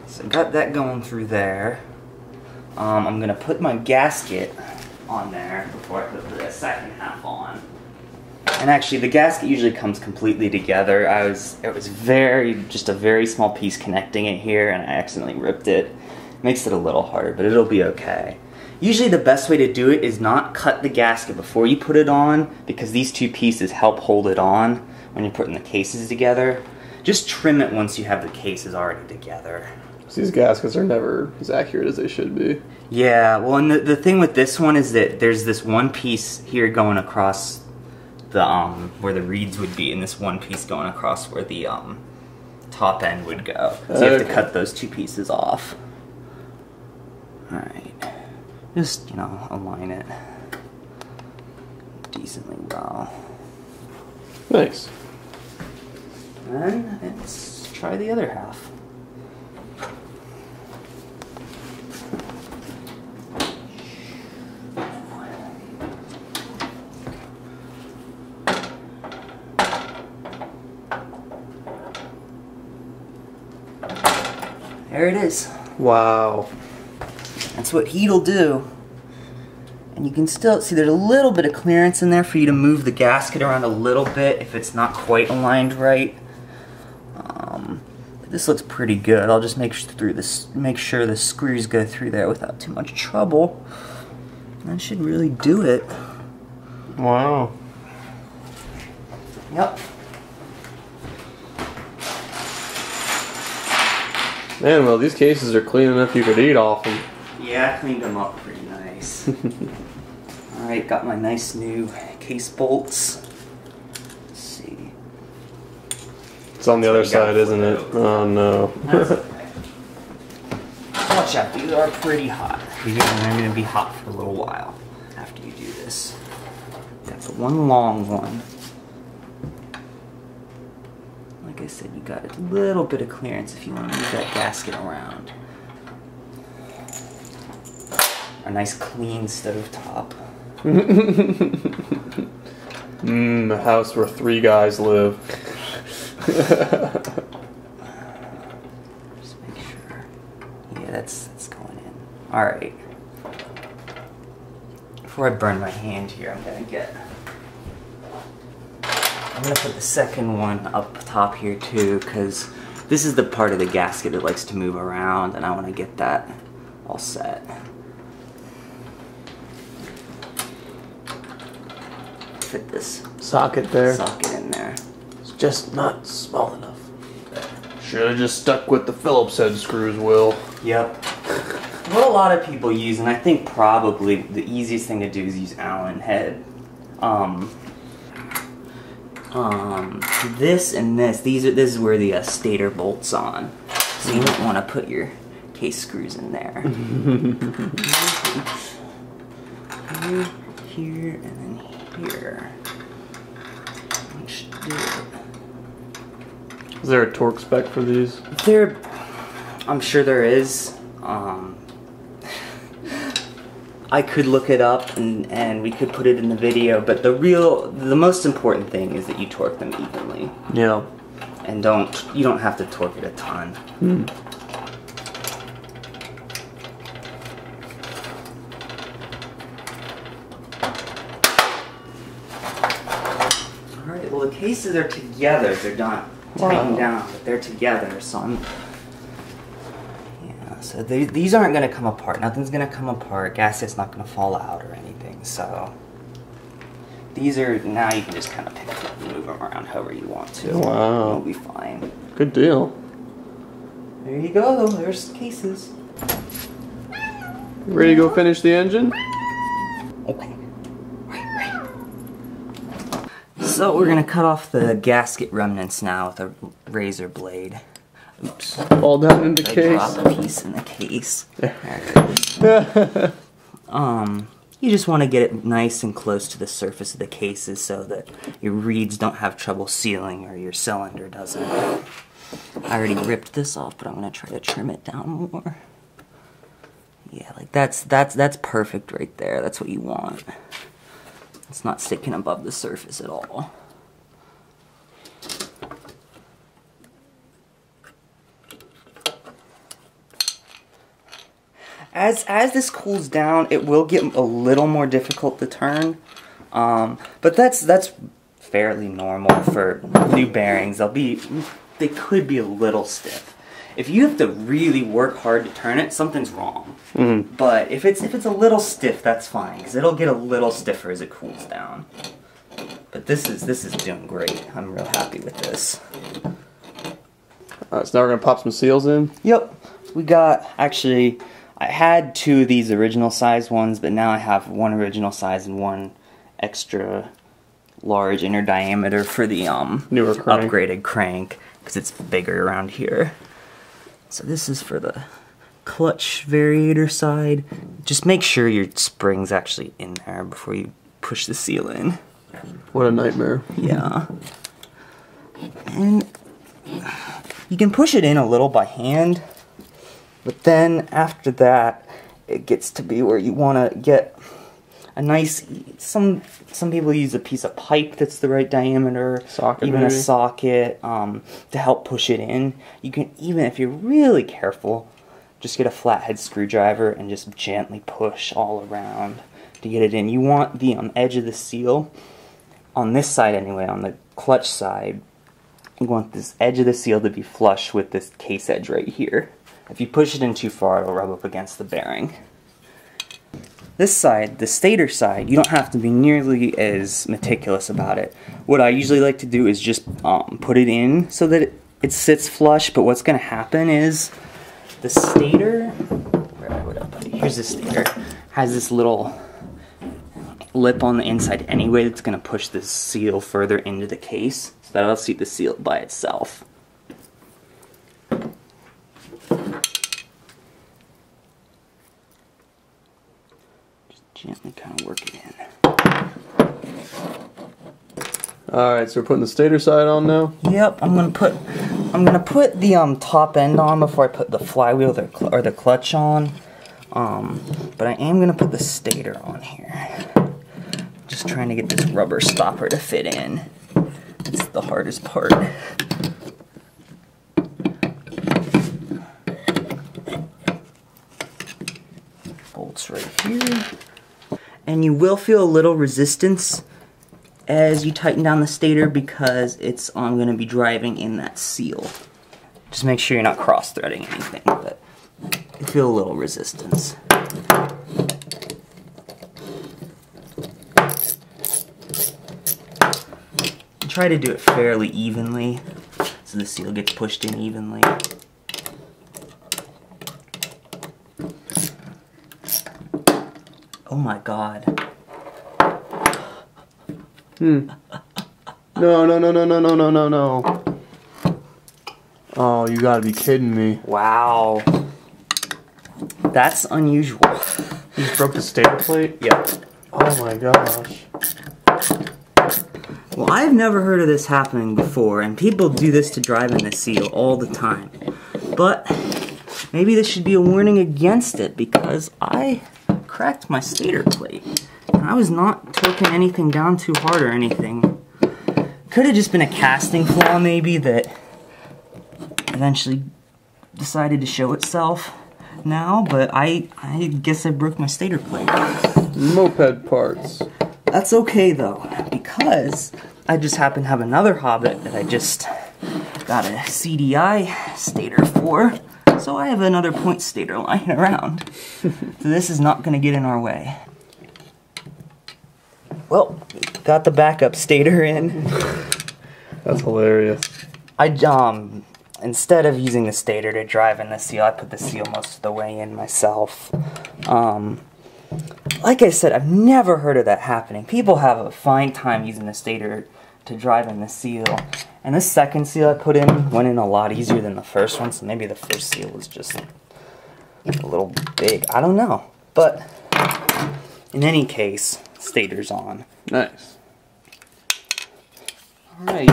So got that going through there. I'm gonna put my gasket on there before I put the second half on. And actually, the gasket usually comes completely together. It was just a very small piece connecting it here, and I accidentally ripped it. Makes it a little harder, but it'll be okay. Usually the best way to do it is not cut the gasket before you put it on, because these two pieces help hold it on when you're putting the cases together. Just trim it once you have the cases already together. So these gaskets are never as accurate as they should be. Yeah, well, and the thing with this one is that there's this one piece here going across the where the reeds would be, and this one piece going across where the top end would go. So you have to cut those two pieces off. Alright. Just, align it decently well. Nice. And let's try the other half. There it is. Wow. That's what heat'll do. And you can still see there's a little bit of clearance in there for you to move the gasket around a little bit if it's not quite aligned right. But this looks pretty good. I'll just make sure the screws go through there without too much trouble. That should really do it. Wow. Yep. Man, well, these cases are clean enough you could eat off them. Yeah, I cleaned them up pretty nice. Alright, got my nice new case bolts. Let's see. It's on the other side, isn't it? Oh no. That's okay. Watch out, these are pretty hot. They're going to be hot for a little while after you do this. Got the one long one. Like I said, you got a little bit of clearance if you want to move that gasket around. A nice clean stove top. A house where 3 guys live. Just make sure. Yeah, that's going in. Alright. Before I burn my hand here, I'm gonna put the second one up top here too, because this is the part of the gasket that likes to move around, and I want to get that all set. Fit this Socket there. socket in there. It's just not small enough. Should have just stuck with the Phillips head screws, Will. Yep. What a lot of people use, and I think probably the easiest thing to do is use Allen head. This and this, this is where the stator bolts on. So you don't want to put your case screws in there. Here, and then here. That should do it. Is there a torque spec for these? I'm sure there is. I could look it up and we could put it in the video, but the most important thing is that you torque them evenly. Yeah. And you don't have to torque it a ton. Alright, well the cases are together, they're not tightened down, but they're together, so so these aren't going to come apart. Nothing's going to come apart. Gasket's not going to fall out or anything. So these are, now you can just kind of pick them up and move them around however you want to. Wow. It'll be fine. Good deal. There you go. There's cases. Ready to go finish the engine? Okay. Right. So we're going to cut off the gasket remnants now with a razor blade. Oops. Fall down in the case. Drop a piece in the case. There it is. You just want to get it nice and close to the surface of the cases so that your reeds don't have trouble sealing or your cylinder doesn't. I already ripped this off, but I'm going to try to trim it down more. Yeah, like that's perfect right there. That's what you want. It's not sticking above the surface at all. As this cools down, it will get a little more difficult to turn, but that's fairly normal for new bearings. They could be a little stiff. If you have to really work hard to turn it, something's wrong. But if it's a little stiff, that's fine, because it'll get a little stiffer as it cools down. But this is doing great. I'm real happy with this. Alright, so now we're gonna pop some seals in. Yep, we got actually. I had two of these original size ones, but now I have one original size and one extra large inner diameter for the newer crank. upgraded crank, because it's bigger around here. So this is for the clutch variator side. Just make sure your spring's actually in there before you push the seal in. What a nightmare. Yeah. And you can push it in a little by hand. But then after that, it gets to be where you want to get a nice. Some people use a piece of pipe that's the right diameter, socket even maybe. a socket to help push it in. You can even, if you're really careful, just get a flathead screwdriver and just gently push all around to get it in. You want the edge of the seal on this side anyway, on the clutch side. You want this edge of the seal to be flush with this case edge right here. If you push it in too far, it'll rub up against the bearing. This side, the stator side, you don't have to be nearly as meticulous about it. What I usually like to do is just put it in so that it sits flush, but what's going to happen is the stator, here's the stator, has this little lip on the inside anyway that's going to push the seal further into the case, so that'll seat the seal by itself. Gently kind of work it in. Alright, so we're putting the stator side on now? Yep, I'm gonna put the top end on before I put the flywheel or the clutch on. But I am gonna put the stator on here. Just trying to get this rubber stopper to fit in. It's the hardest part. Bolts right here. And you will feel a little resistance as you tighten down the stator because it's going to be driving in that seal. Just make sure you're not cross-threading anything, but you feel a little resistance. Try to do it fairly evenly so the seal gets pushed in evenly. Oh my god. No, no, no, no, no, no, no, no, no. Oh, you gotta be kidding me. Wow. That's unusual. You just broke the stator plate? Yep. Oh my gosh. Well, I've never heard of this happening before, and people do this to drive in the seal all the time. But maybe this should be a warning against it, because I cracked my stator plate. And I was not torquing anything down too hard or anything. Could have just been a casting flaw maybe that eventually decided to show itself now, but I guess I broke my stator plate. Moped parts. That's okay though, because I just happen to have another Hobbit that I just got a CDI stator for, so I have another point stator lying around. So this is not going to get in our way. Well, got the backup stator in. That's hilarious. Instead of using the stator to drive in the seal, I put the seal most of the way in myself. Like I said, I've never heard of that happening. People have a fine time using the stator to drive in the seal. And this second seal I put in went in a lot easier than the first one, so maybe the first seal was just a little big. I don't know. But in any case, stator's on. Nice. Alright,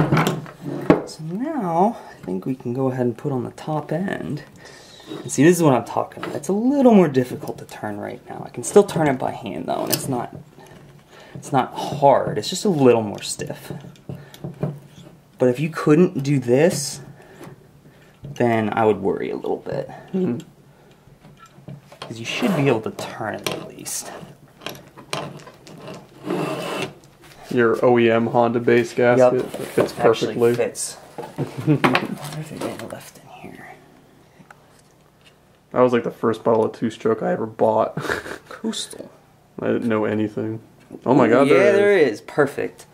so now I think we can go ahead and put on the top end. And see, this is what I'm talking about. It's a little more difficult to turn right now. I can still turn it by hand though, and it's not hard, it's just a little more stiff. But if you couldn't do this, then I would worry a little bit. Because you should be able to turn it at least. Your OEM Honda base gasket? Yep. It fits perfectly. Actually fits. What is there left in here? That was like the first bottle of two-stroke I ever bought. Coastal. I didn't know anything. Oh my god, there is. Perfect.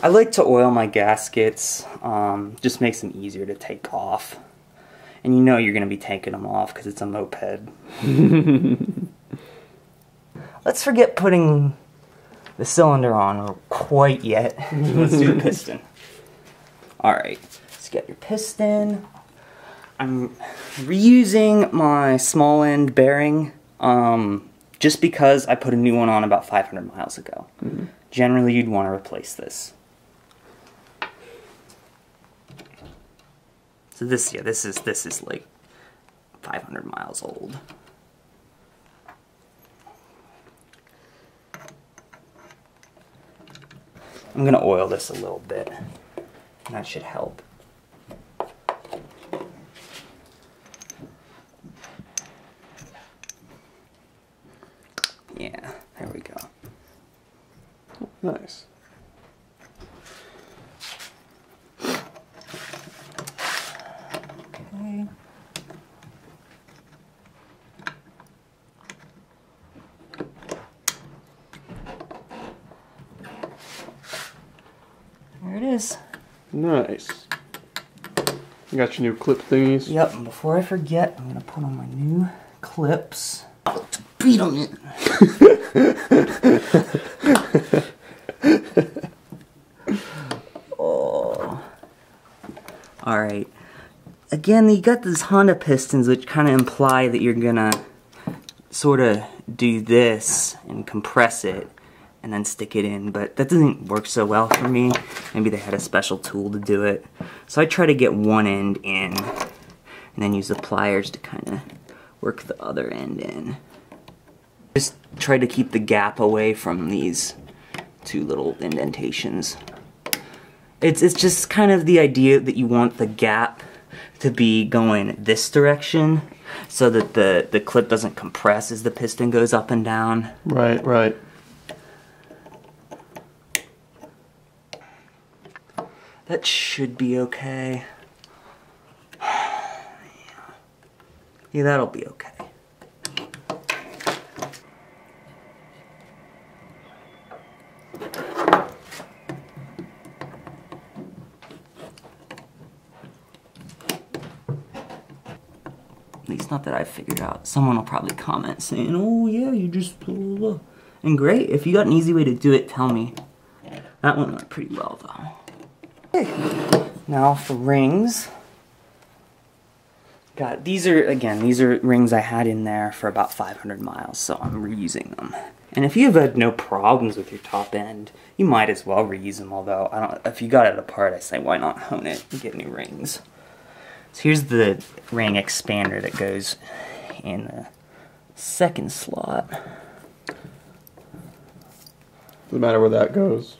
I like to oil my gaskets. Just makes them easier to take off. And you know you're going to be taking them off because it's a moped. Let's forget putting the cylinder on quite yet. Let's do the piston. Alright, let's get your piston. I'm reusing my small end bearing just because I put a new one on about 500 miles ago. Generally, you'd want to replace this. So this is like 500 miles old. I'm gonna oil this a little bit, and that should help. Yeah, there we go. Nice. Okay. There it is. Nice. You got your new clip thingies? Yep, and before I forget, I'm gonna put on my new clips. Beat on it. Oh. Alright. Again, you got these Honda pistons which kind of imply that you're gonna sort of do this and compress it and then stick it in, but that doesn't work so well for me. Maybe they had a special tool to do it. So I try to get one end in and then use the pliers to kind of work the other end in. Just try to keep the gap away from these two little indentations. It's just kind of the idea that you want the gap to be going this direction so that the clip doesn't compress as the piston goes up and down. Right, right. That should be okay. Yeah, that'll be okay. At least not that I've figured out. Someone will probably comment saying, oh yeah, you just blah, blah, blah. And great, if you got an easy way to do it, tell me. That one went pretty well though. Okay. Now for rings. These are rings I had in there for about 500 miles, so I'm reusing them. And if you've had no problems with your top end, you might as well reuse them, although if you got it apart, I say why not hone it and get new rings. So here's the ring expander that goes in the second slot. Doesn't matter where that goes.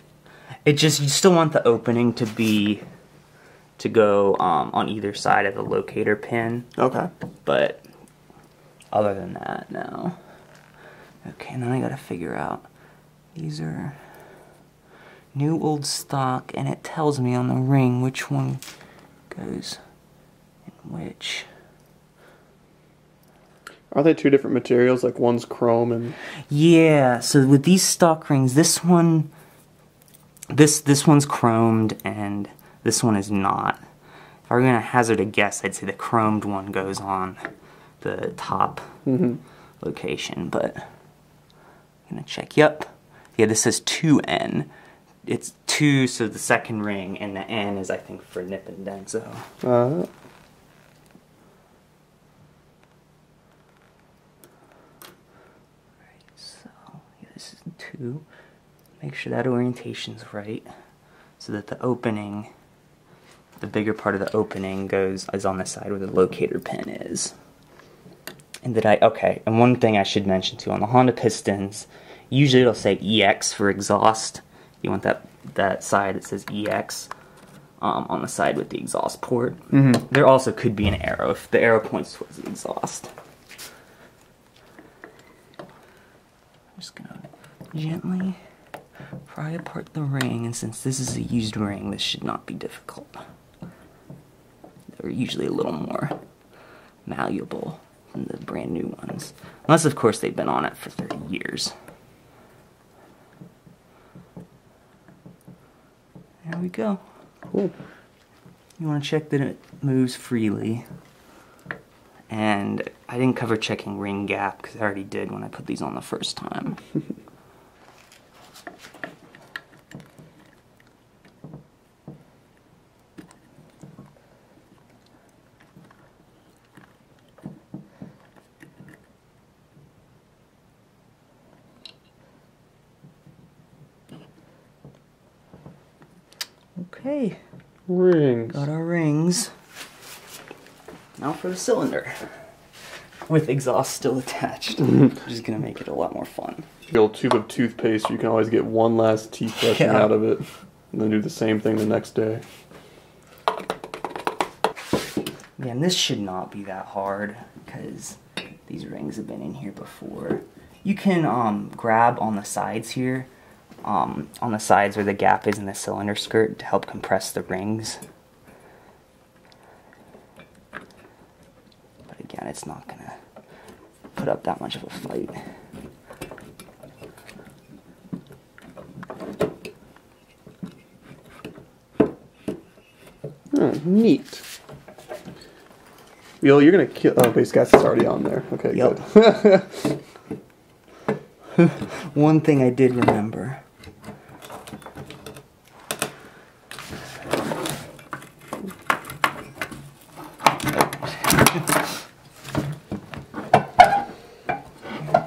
You still want the opening to go on either side of the locator pin. Okay. But other than that, no. Okay, and then I gotta figure out, these are new old stock, and it tells me on the ring which one goes in which. Are they two different materials, like one's chrome and... Yeah, so with these stock rings, this one's chromed and this one is not. If I were gonna hazard a guess, I'd say the chromed one goes on the top location, but I'm gonna check. Yep. Yeah, this says 2N. It's 2, so the second ring, and the N is, I think, for nip and denso. Right, so yeah, this is 2. Make sure that orientation's right, so that the opening, the bigger part of the opening is on the side where the locator pin is. And and one thing I should mention too, on the Honda pistons, usually it'll say EX for exhaust. You want that side that says EX on the side with the exhaust port. There also could be an arrow if the arrow points towards the exhaust. I'm just gonna gently pry apart the ring, and since this is a used ring, this should not be difficult. They're usually a little more malleable than the brand new ones. Unless, of course, they've been on it for 30 years. There we go. Cool. You want to check that it moves freely. And I didn't cover checking ring gap because I already did when I put these on the first time. Okay. Rings. Got our rings. Now for the cylinder. With exhaust still attached. Which is going to make it a lot more fun. The old tube of toothpaste, you can always get one last teeth brushing out of it. And then do the same thing the next day. Yeah, and this should not be that hard, because these rings have been in here before. You can grab on the sides here. On the sides where the gap is in the cylinder skirt to help compress the rings. But again, it's not going to put up that much of a fight. Oh, neat. You're going to kill... Oh, base gas is already on there. Okay, yep. Good. One thing I did remember.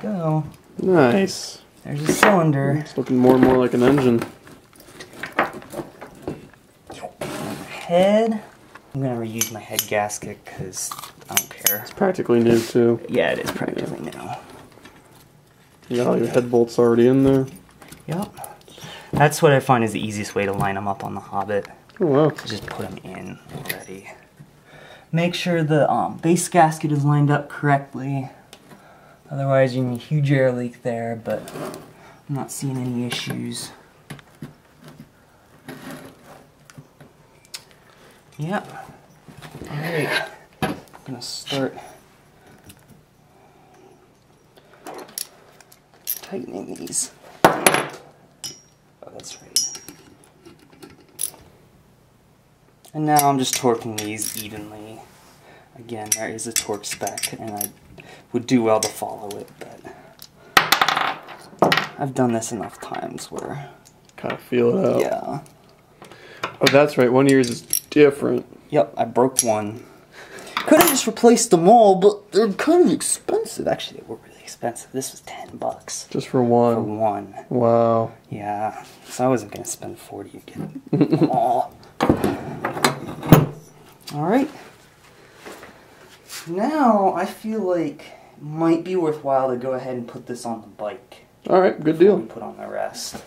Go. Nice. There's a cylinder. It's looking more and more like an engine. Head. I'm gonna reuse my head gasket because I don't care. It's practically new too. Yeah, it is practically new. You got all your head bolts already in there. Yep. That's what I find is the easiest way to line them up on the Hobbit. Oh wow. Just put them in already. Make sure the base gasket is lined up correctly. Otherwise, you're going to get a huge air leak there, but I'm not seeing any issues. Yep. Alright. I'm going to start tightening these. Oh, that's right. And now I'm just torquing these evenly. Again, there is a torque spec, and I would do well to follow it, but I've done this enough times where... Kind of feel it out. Yeah. Oh, that's right. One of yours is different. Yep, I broke one. Could have just replaced them all, but they're kind of expensive. Actually, they were really expensive. This was $10. Just for one? For one. Wow. Yeah, so I wasn't going to spend 40 again. Aw. Alright. Now, I feel like it might be worthwhile to go ahead and put this on the bike. Alright, good deal. Put on the rest.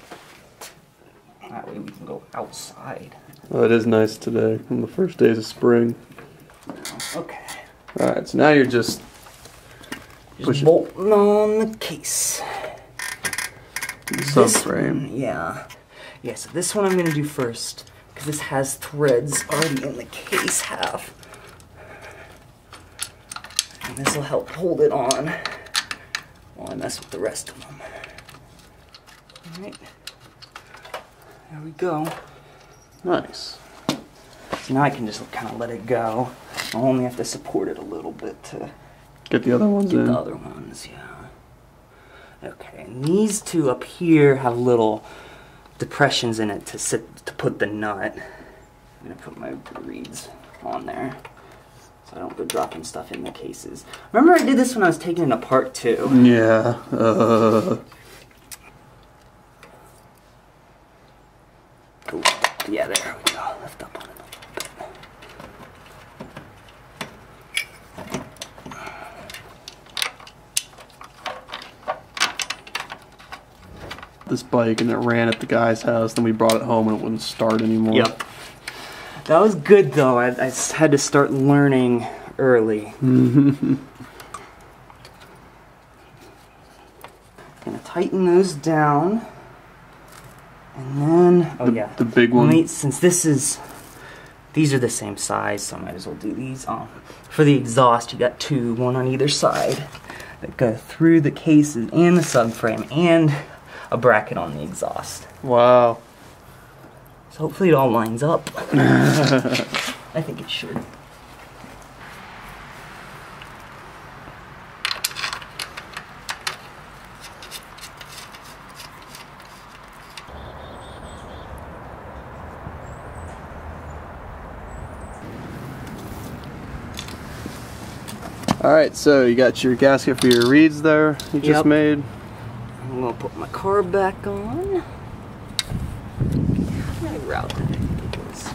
That way we can go outside. Oh, it is nice today, on the first days of spring. Okay. Alright, so now you're just bolting on the case. The subframe. Yeah. Yeah, so this one I'm going to do first, because this has threads already in the case half. And this will help hold it on while I mess with the rest of them. Alright. There we go. Nice. So now I can just kind of let it go. I'll only have to support it a little bit to get the other ones in. Get the other ones, yeah. Okay, and these two up here have little depressions in it to put the nut. I'm gonna put my reeds on there so I don't go dropping stuff in the cases. Remember I did this when I was taking it apart too? Yeah. Ooh, yeah, there we go. Lift up on it a little bit. This bike and it ran at the guy's house, then we brought it home and it wouldn't start anymore. Yep. That was good though. I had to start learning early. Gonna tighten those down. And then, oh yeah. The big one. Since these are the same size, so I might as well do these. For the exhaust, you got two, one on either side, that go through the cases and the subframe, and a bracket on the exhaust. Wow. So hopefully it all lines up. I think it should. Alright, so you got your gasket for your reeds there you just made. I'm going to put my carb back on. My route that I think it was.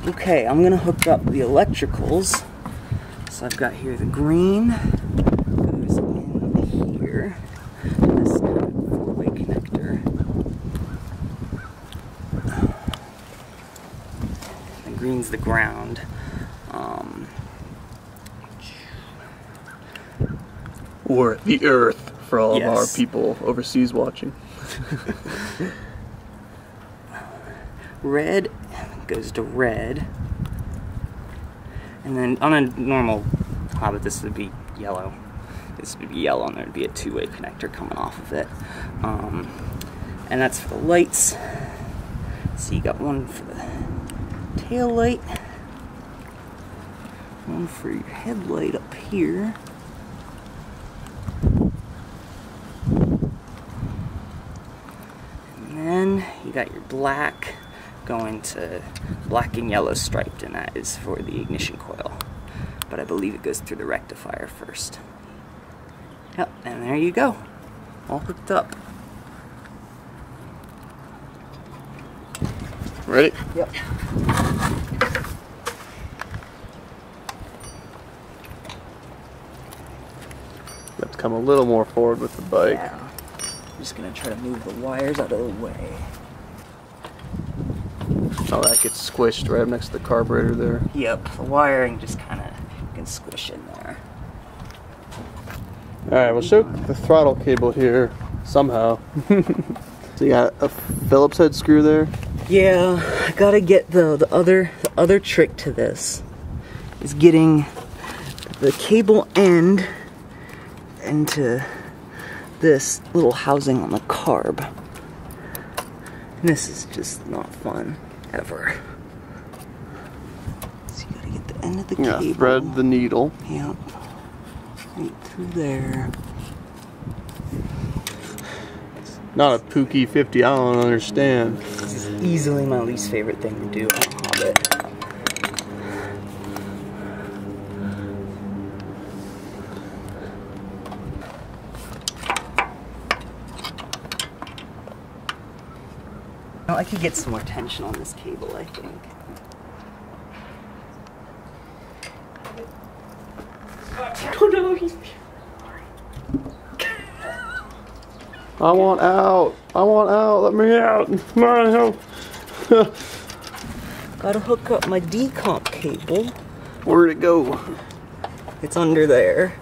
Okay, I'm gonna hook up the electricals. So I've got here the green goes in here. This kind of four-way connector. The green's the ground. Or the earth for all of our people overseas watching. Red goes to red, and then on a normal Hobbit this would be yellow. This would be yellow, and there'd be a two-way connector coming off of it. And that's for the lights. So you got one for the tail light, one for your headlight up here. And then you got your black going to black and yellow striped, and that is for the ignition coil. But I believe it goes through the rectifier first. Yep, and there you go. All hooked up. Ready? Yep. Let's come a little more forward with the bike. Yeah. I'm just gonna try to move the wires out of the way. Oh, that gets squished right up next to the carburetor there. Yep, the wiring just kind of can squish in there. Alright, we'll show the throttle cable here somehow. So you got a Phillips head screw there? Yeah, I gotta get the other trick to this is getting the cable end into this little housing on the carb. And this is just not fun, ever. So you gotta get the end of the cable. Yeah, thread the needle. Yep. Right through there. Not a PA50, I don't understand. This is easily my least favorite thing to do on Hobbit. I could get some more tension on this cable, I think. Oh no, he's... I want out! I want out! Let me out! Come on, help! Gotta hook up my decomp cable. Where'd it go? It's under there.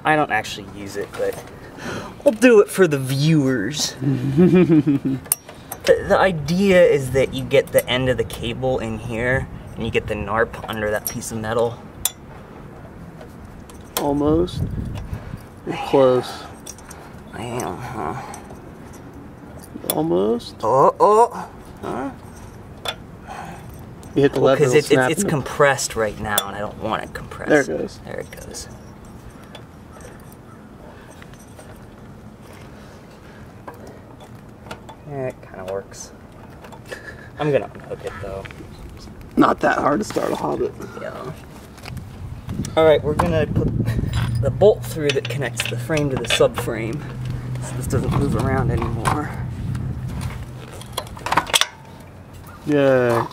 I don't actually use it, but I'll do it for the viewers. The idea is that you get the end of the cable in here, and you get the NARP under that piece of metal. Almost. You're close. I am, huh? Almost. Oh. Huh? You hit the lever, because it's compressed right now, and I don't want it compressed. There it goes. There it goes. Yeah, it kind of works. I'm gonna unhook it though. Not that hard to start a Hobbit. Yeah. Alright, we're gonna put the bolt through that connects the frame to the subframe, so this doesn't move around anymore. Yay.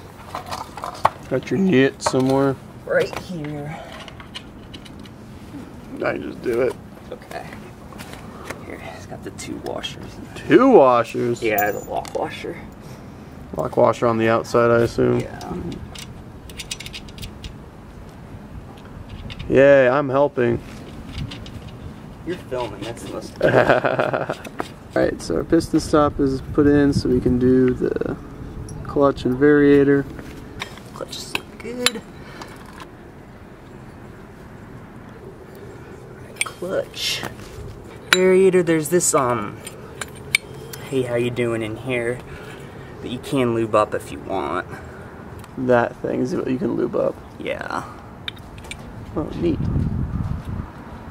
Got your nut somewhere? Right here. I just do it. Okay. Here, it's got the 2 washers. 2 washers? Yeah, the lock washer. Lock washer on the outside, I assume. Yeah. Yay, I'm helping. You're filming, that's the most Alright, so our piston stop is put in so we can do the clutch and variator. Clutch is good. Clutch. Variator, there's this, hey, how you doing in here, that you can lube up if you want. That thing is what you can lube up. Yeah. Oh, neat.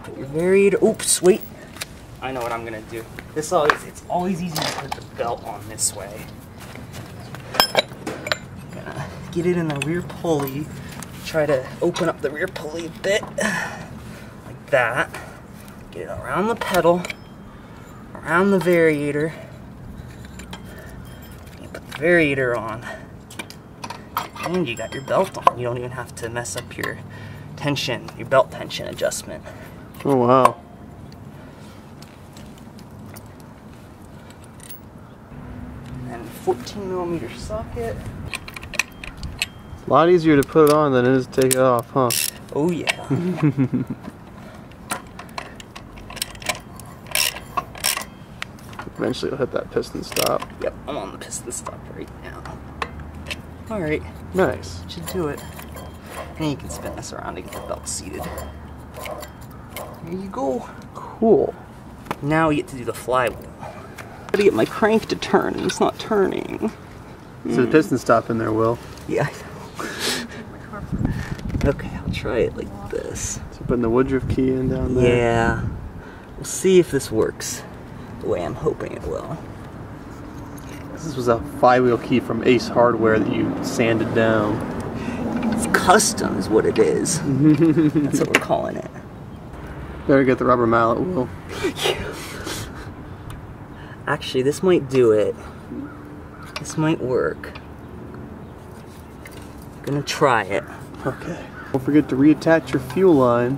Put your variator, oops, wait. I know what I'm gonna do. It's always easy to put the belt on this way. Gonna get it in the rear pulley. Try to open up the rear pulley a bit. Like that. Get it around the pedal. Around the variator. You put the variator on. And you got your belt on. You don't even have to mess up your tension, your belt tension adjustment. Oh, wow. And 14mm socket. A lot easier to put it on than it is to take it off, huh? Oh yeah. Eventually it'll hit that piston stop. Yep, I'm on the piston stop right now. Alright. Nice. Should do it. And you can spin this around to get the belt seated. There you go. Cool. Now we get to do the flywheel. Gotta get my crank to turn, and it's not turning. So the piston stop in there, Will. Yeah. Okay, I'll try it like this. So putting the Woodruff key in down there. Yeah. We'll see if this works the way I'm hoping it will. This was a flywheel key from Ace Hardware that you sanded down. It's custom is what it is. That's what we're calling it. Better get the rubber mallet, Will. Actually, this might do it. This might work. Gonna try it. Okay. Don't forget to reattach your fuel line.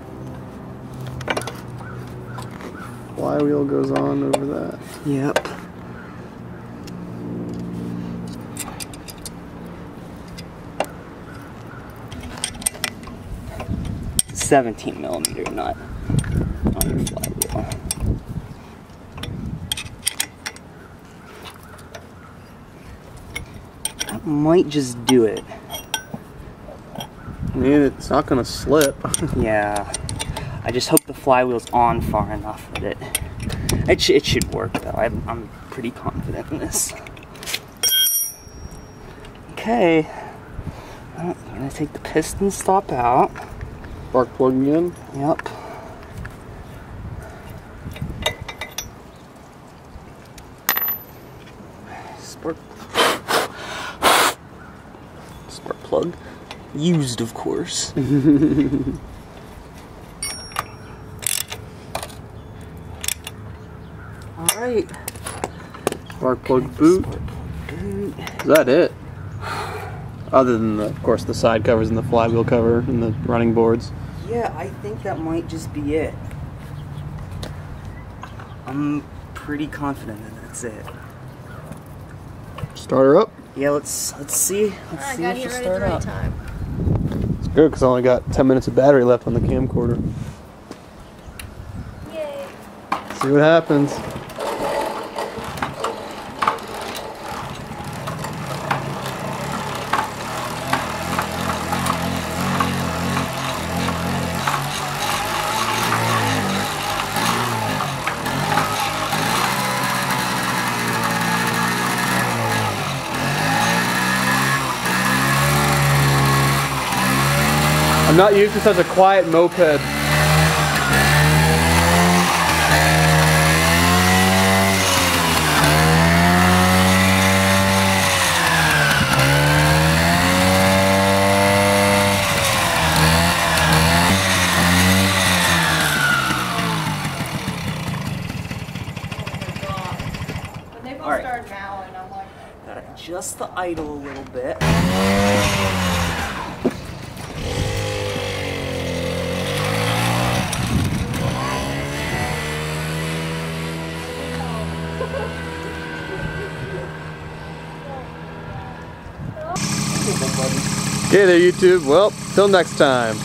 Flywheel goes on over that. Yep. It's a 17mm nut on your flywheel. That might just do it. I mean, it's not gonna slip. Yeah. I just hope the flywheel's on far enough that it should work though. I'm pretty confident in this. Okay. I'm gonna take the piston stop out. Spark plug in? Yep. Spark plug. Used, of course. Alright. Spark plug boot. Is that it? Other than, of course, the side covers and the flywheel cover and the running boards. Yeah, I think that might just be it. I'm pretty confident that that's it. Start her up? Yeah, let's see. Let's see if she'll start up. It's good because I only got 10 minutes of battery left on the camcorder. Yay. See what happens. I'm not used to such a quiet moped. All right. Start now, and I'm like, gotta adjust the idle a little bit. Okay there, YouTube. Well, till next time.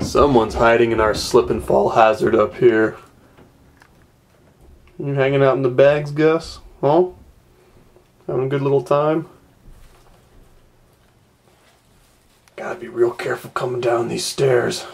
Someone's hiding in our slip and fall hazard up here. You hanging out in the bags, Gus? Huh? Having a good little time? Gotta be real careful coming down these stairs.